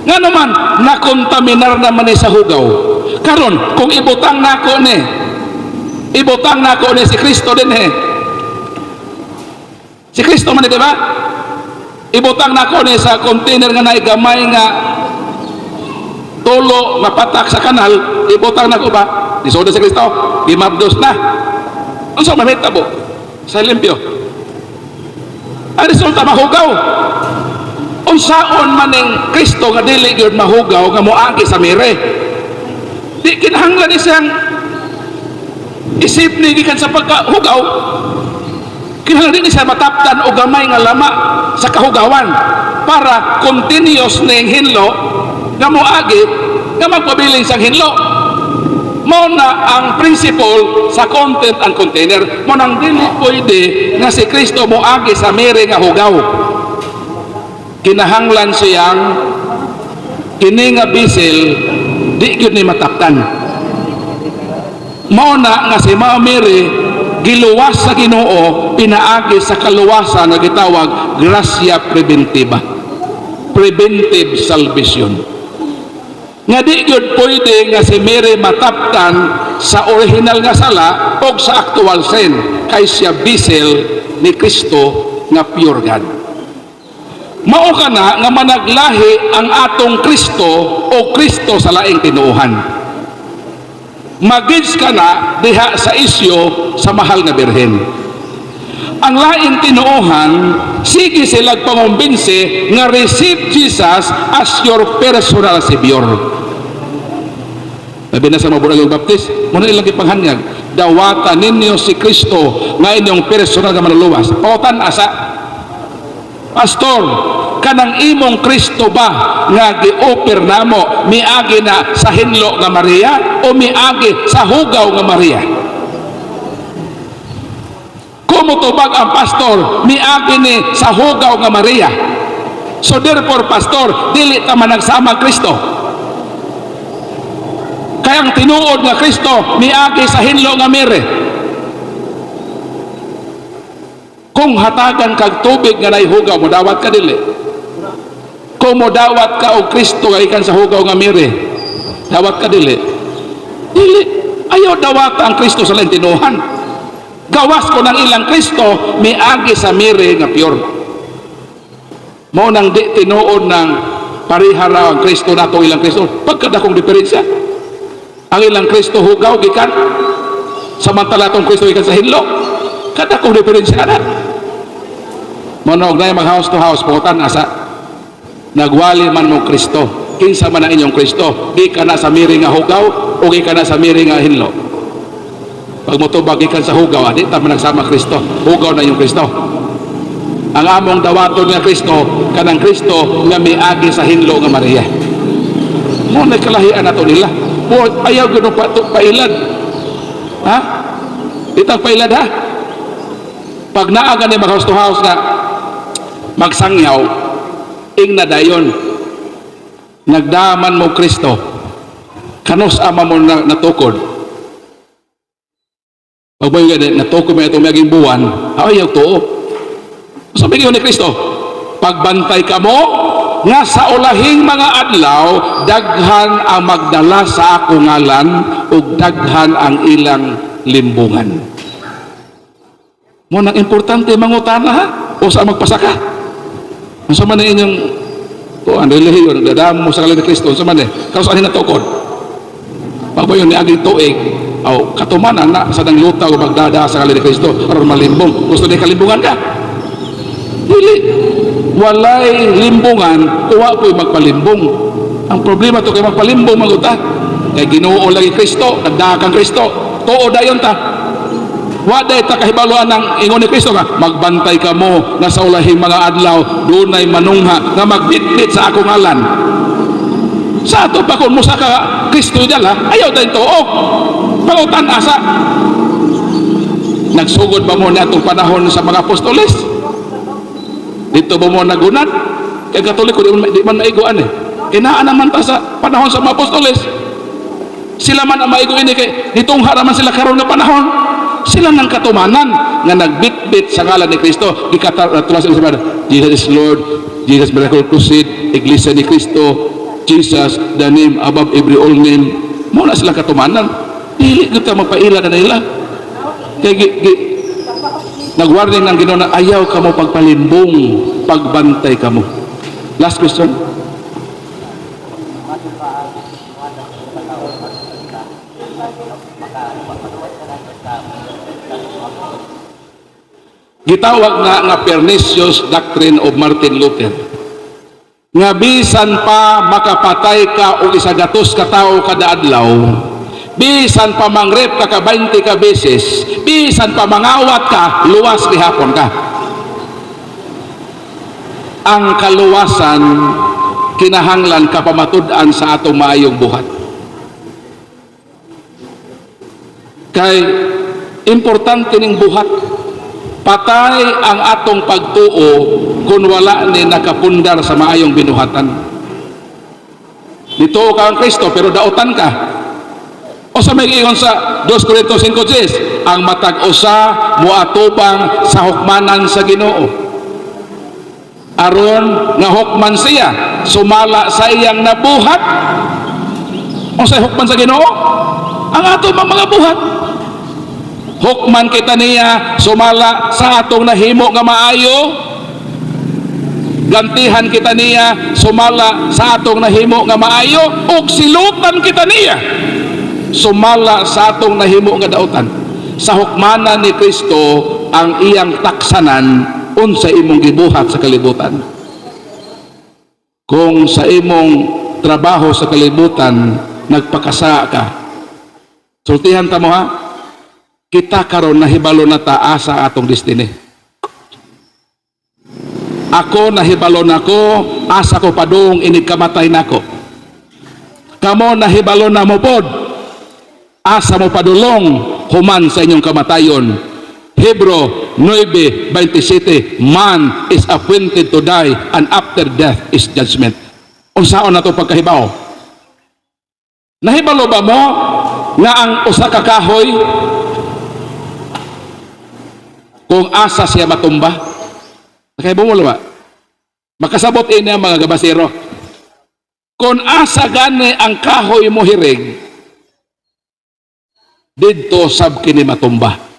S1: Nga naman nakontaminar naman ni sa hugaw. Karon kung ibutang nako ni si Kristo din he. Si Kristo man di ba? Ibutang nako ni sa container nga naigamay nga tulo nga patak sa kanal, ibutang nako ba? Disoda si Kristo, gimabdos na. Unsa man mahitabo? Sa limpyo. Ang resulta mahugaw. Unsaon man ning Kristo nga dili gyud mahugaw nga moagi sa mere. Di kinahanglan ni siyang isip ni gikan sa pagkahugaw. Kinahanglan din siya mataptan o gamay nga lama sa kahugawan para continuous ning hinlo nga moagi nga magpabiling sang hinlo. Mao na ang principle sa content and container. Mo nang dili pwede nga si Kristo moagi sa mere nga hugaw. Kinahanglan siyang kini nga bisel di gyud ni mataptan. Mao na nga si Mama Mary giluwas sa Ginoo, pinaagi sa kaluwasan nga gitawag gracia preventiva, preventive salvation. Nga di gyud pwede nga si Mary mataptan sa original nga sala o sa actual sin kay siya bisel ni Kristo nga pure God. Mao kana nga managlahi ang atong Kristo o Kristo sa laing tinuohan. Magids kana diha sa isyo sa mahal nga birhen. Ang laing tinuohan, sige sila pangumbinse nga receive Jesus as your personal Savior. Sabi na sa mga bulag baptist, muna ilang ipanghanyag, dawata ninyo si Kristo nga inyong personal nga manuluwas. Pautan asa, Pastor, kanang imong Kristo ba nga gi-offer namo miagi na sa hinlo nga Maria o miagi sa hugaw nga Maria? kumutubag ang pastor miagi ni sa hugaw nga Maria. So therefore, pastor, dili ta man nagsama Kristo. Kaya ang tinuod nga Kristo miagi sa hinlo nga Mary. Kung hatagan kag tubig nga naihugaw, modawat ka dili. Kung modawat ka og Kristo nga ikan sa hugaw nga Mary, dawat ka dili. Dili. Ayaw dawat ang Kristo sa lantinuhan. Gawas ko ng ilang Kristo miagi sa Mary nga pure. Mo nang di tinuod ng parihara ang Kristo nato ilang Kristo. Pagkadakong diferensya. Ang ilang Kristo hugaw gikan, samantala tong Kristo gikan sa hinlo. Kadakong diferensya na. Monog na mag house to house putan asa nagwali man mo Kristo. Kinsa man ang inyong Kristo, di ka na sa Mary nga hugaw o di ka na sa Mary nga hinlo. Pag motubag gikan sa hugaw, di ta man nagsama Kristo. Hugaw na yung Kristo. Ang among dawaton nga Kristo kanang Kristo nga miagi sa hinlo nga Maria. Mo na kalahian nato nila. Ayaw gano pailad. Ha? Itang pailad ha? Pag naaga ni mag house to house nga magsangyaw, ing na dayon nagdaman mo Kristo kanus ama mo natukod. Pag mo yung natukod mo itong maging buwan, ayaw to. Sabi ko ni Kristo, pagbantay ka mo nga sa ulahing mga adlaw daghan ang magdala sa ako ngalan ug daghan ang ilang limbungan. Mo nang importante mangutana ha o sa magpasaka. Unsa man inyong ang relihiyon dadam mo sa kalan ni Kristo unsa man kaus ani natukod. Pagbayon ni aging tuig aw katumanan na sa dang lutaw magdada sa kalan ni Kristo aron malimbong. Gusto ni kalimbungan ka? Dili. Walay limbungan, tuwa ko'y magpalimbong. Ang problema to kay magpalimbong maguta. Kay Ginoo lagi Kristo, nagdakang Kristo. Tuo dayon ta. Waday ta kahibaluan ng ingon ni Kristo nga magbantay ka mo na sa ulahing mga adlaw dunay manungha nga magbitbit sa akong ngalan. Sa ato pa kung musa ka Kristo dala, ayaw tayong tuo. Pangutan asa. Nagsugod ba mo na itong panahon sa mga apostoles? Dito ba mo nagunat? Kaya Katoliko di man maiguan Kinaan naman ta sa panahon sa mga apostoles. Sila man ang maigo ini kay nitong haraman sila karon nga panahon. Sila nang katumanan nga nagbitbit sa ngalan ni Kristo. Gikatula sila Jesus is Lord, Jesus miracle crusade, Iglesia ni Kristo, Jesus, the name above every all name. Muna sila katumanan. Dili kita mapaila na nila. Kaya nagwarning ng Ginoo na ayaw ka mo pagpalimbong, pagbantay ka mo. Last question. Gitawag nga pernicious doctrine of Martin Luther. Nga bisan pa makapatay ka o isagatos ka tao kada adlaw, bisan pa mangrep ka 20 ka beses, bisan pa mangawat ka, luwas gihapon ka. Ang kaluwasan kinahanglan kapamatud-an sa atong maayong buhat. Kay importante ning buhat. Patay ang atong pagtuo kung wala ni nakapundar sa maayong binuhatan. Dito ka ang Kristo pero daotan ka. O sa may ingon sa 2 Corintios 5:10, ang matag usa moatubang sa hukmanan sa Ginoo. Aron nga hukman siya sumala sa iyang nabuhat. O sa hukman sa Ginoo, ang atong mga buhat. Hukman kita niya sumala sa atong nahimo nga maayo. Gantihan kita niya sumala sa atong nahimo nga maayo ug silutan kita niya sumala sa atong nahimo nga daotan. Sa hukmanan ni Kristo ang iyang taksanan unsa imong gibuhat sa kalibutan. Kung sa imong trabaho sa kalibutan nagpakasa ka, sultihan ta mo ha, kita karon nahibalo na ta asa atong destiny. Ako nahibalo nako asa ko padung inig kamatay nako. Kamo nahibalo na mo pod asa mo padulong human sa inyong kamatayon. Hebrew 9:27, man is appointed to die and after death is judgment. Unsaon na to pagkahibaw? Nahibalo ba mo nga ang usa ka kahoy kung asa siya matumba? Nakahibaw mo ba? Makasabot ini ang mga gabasero. Kung asa gani ang kahoy mo hirig, didto sab kini matumba.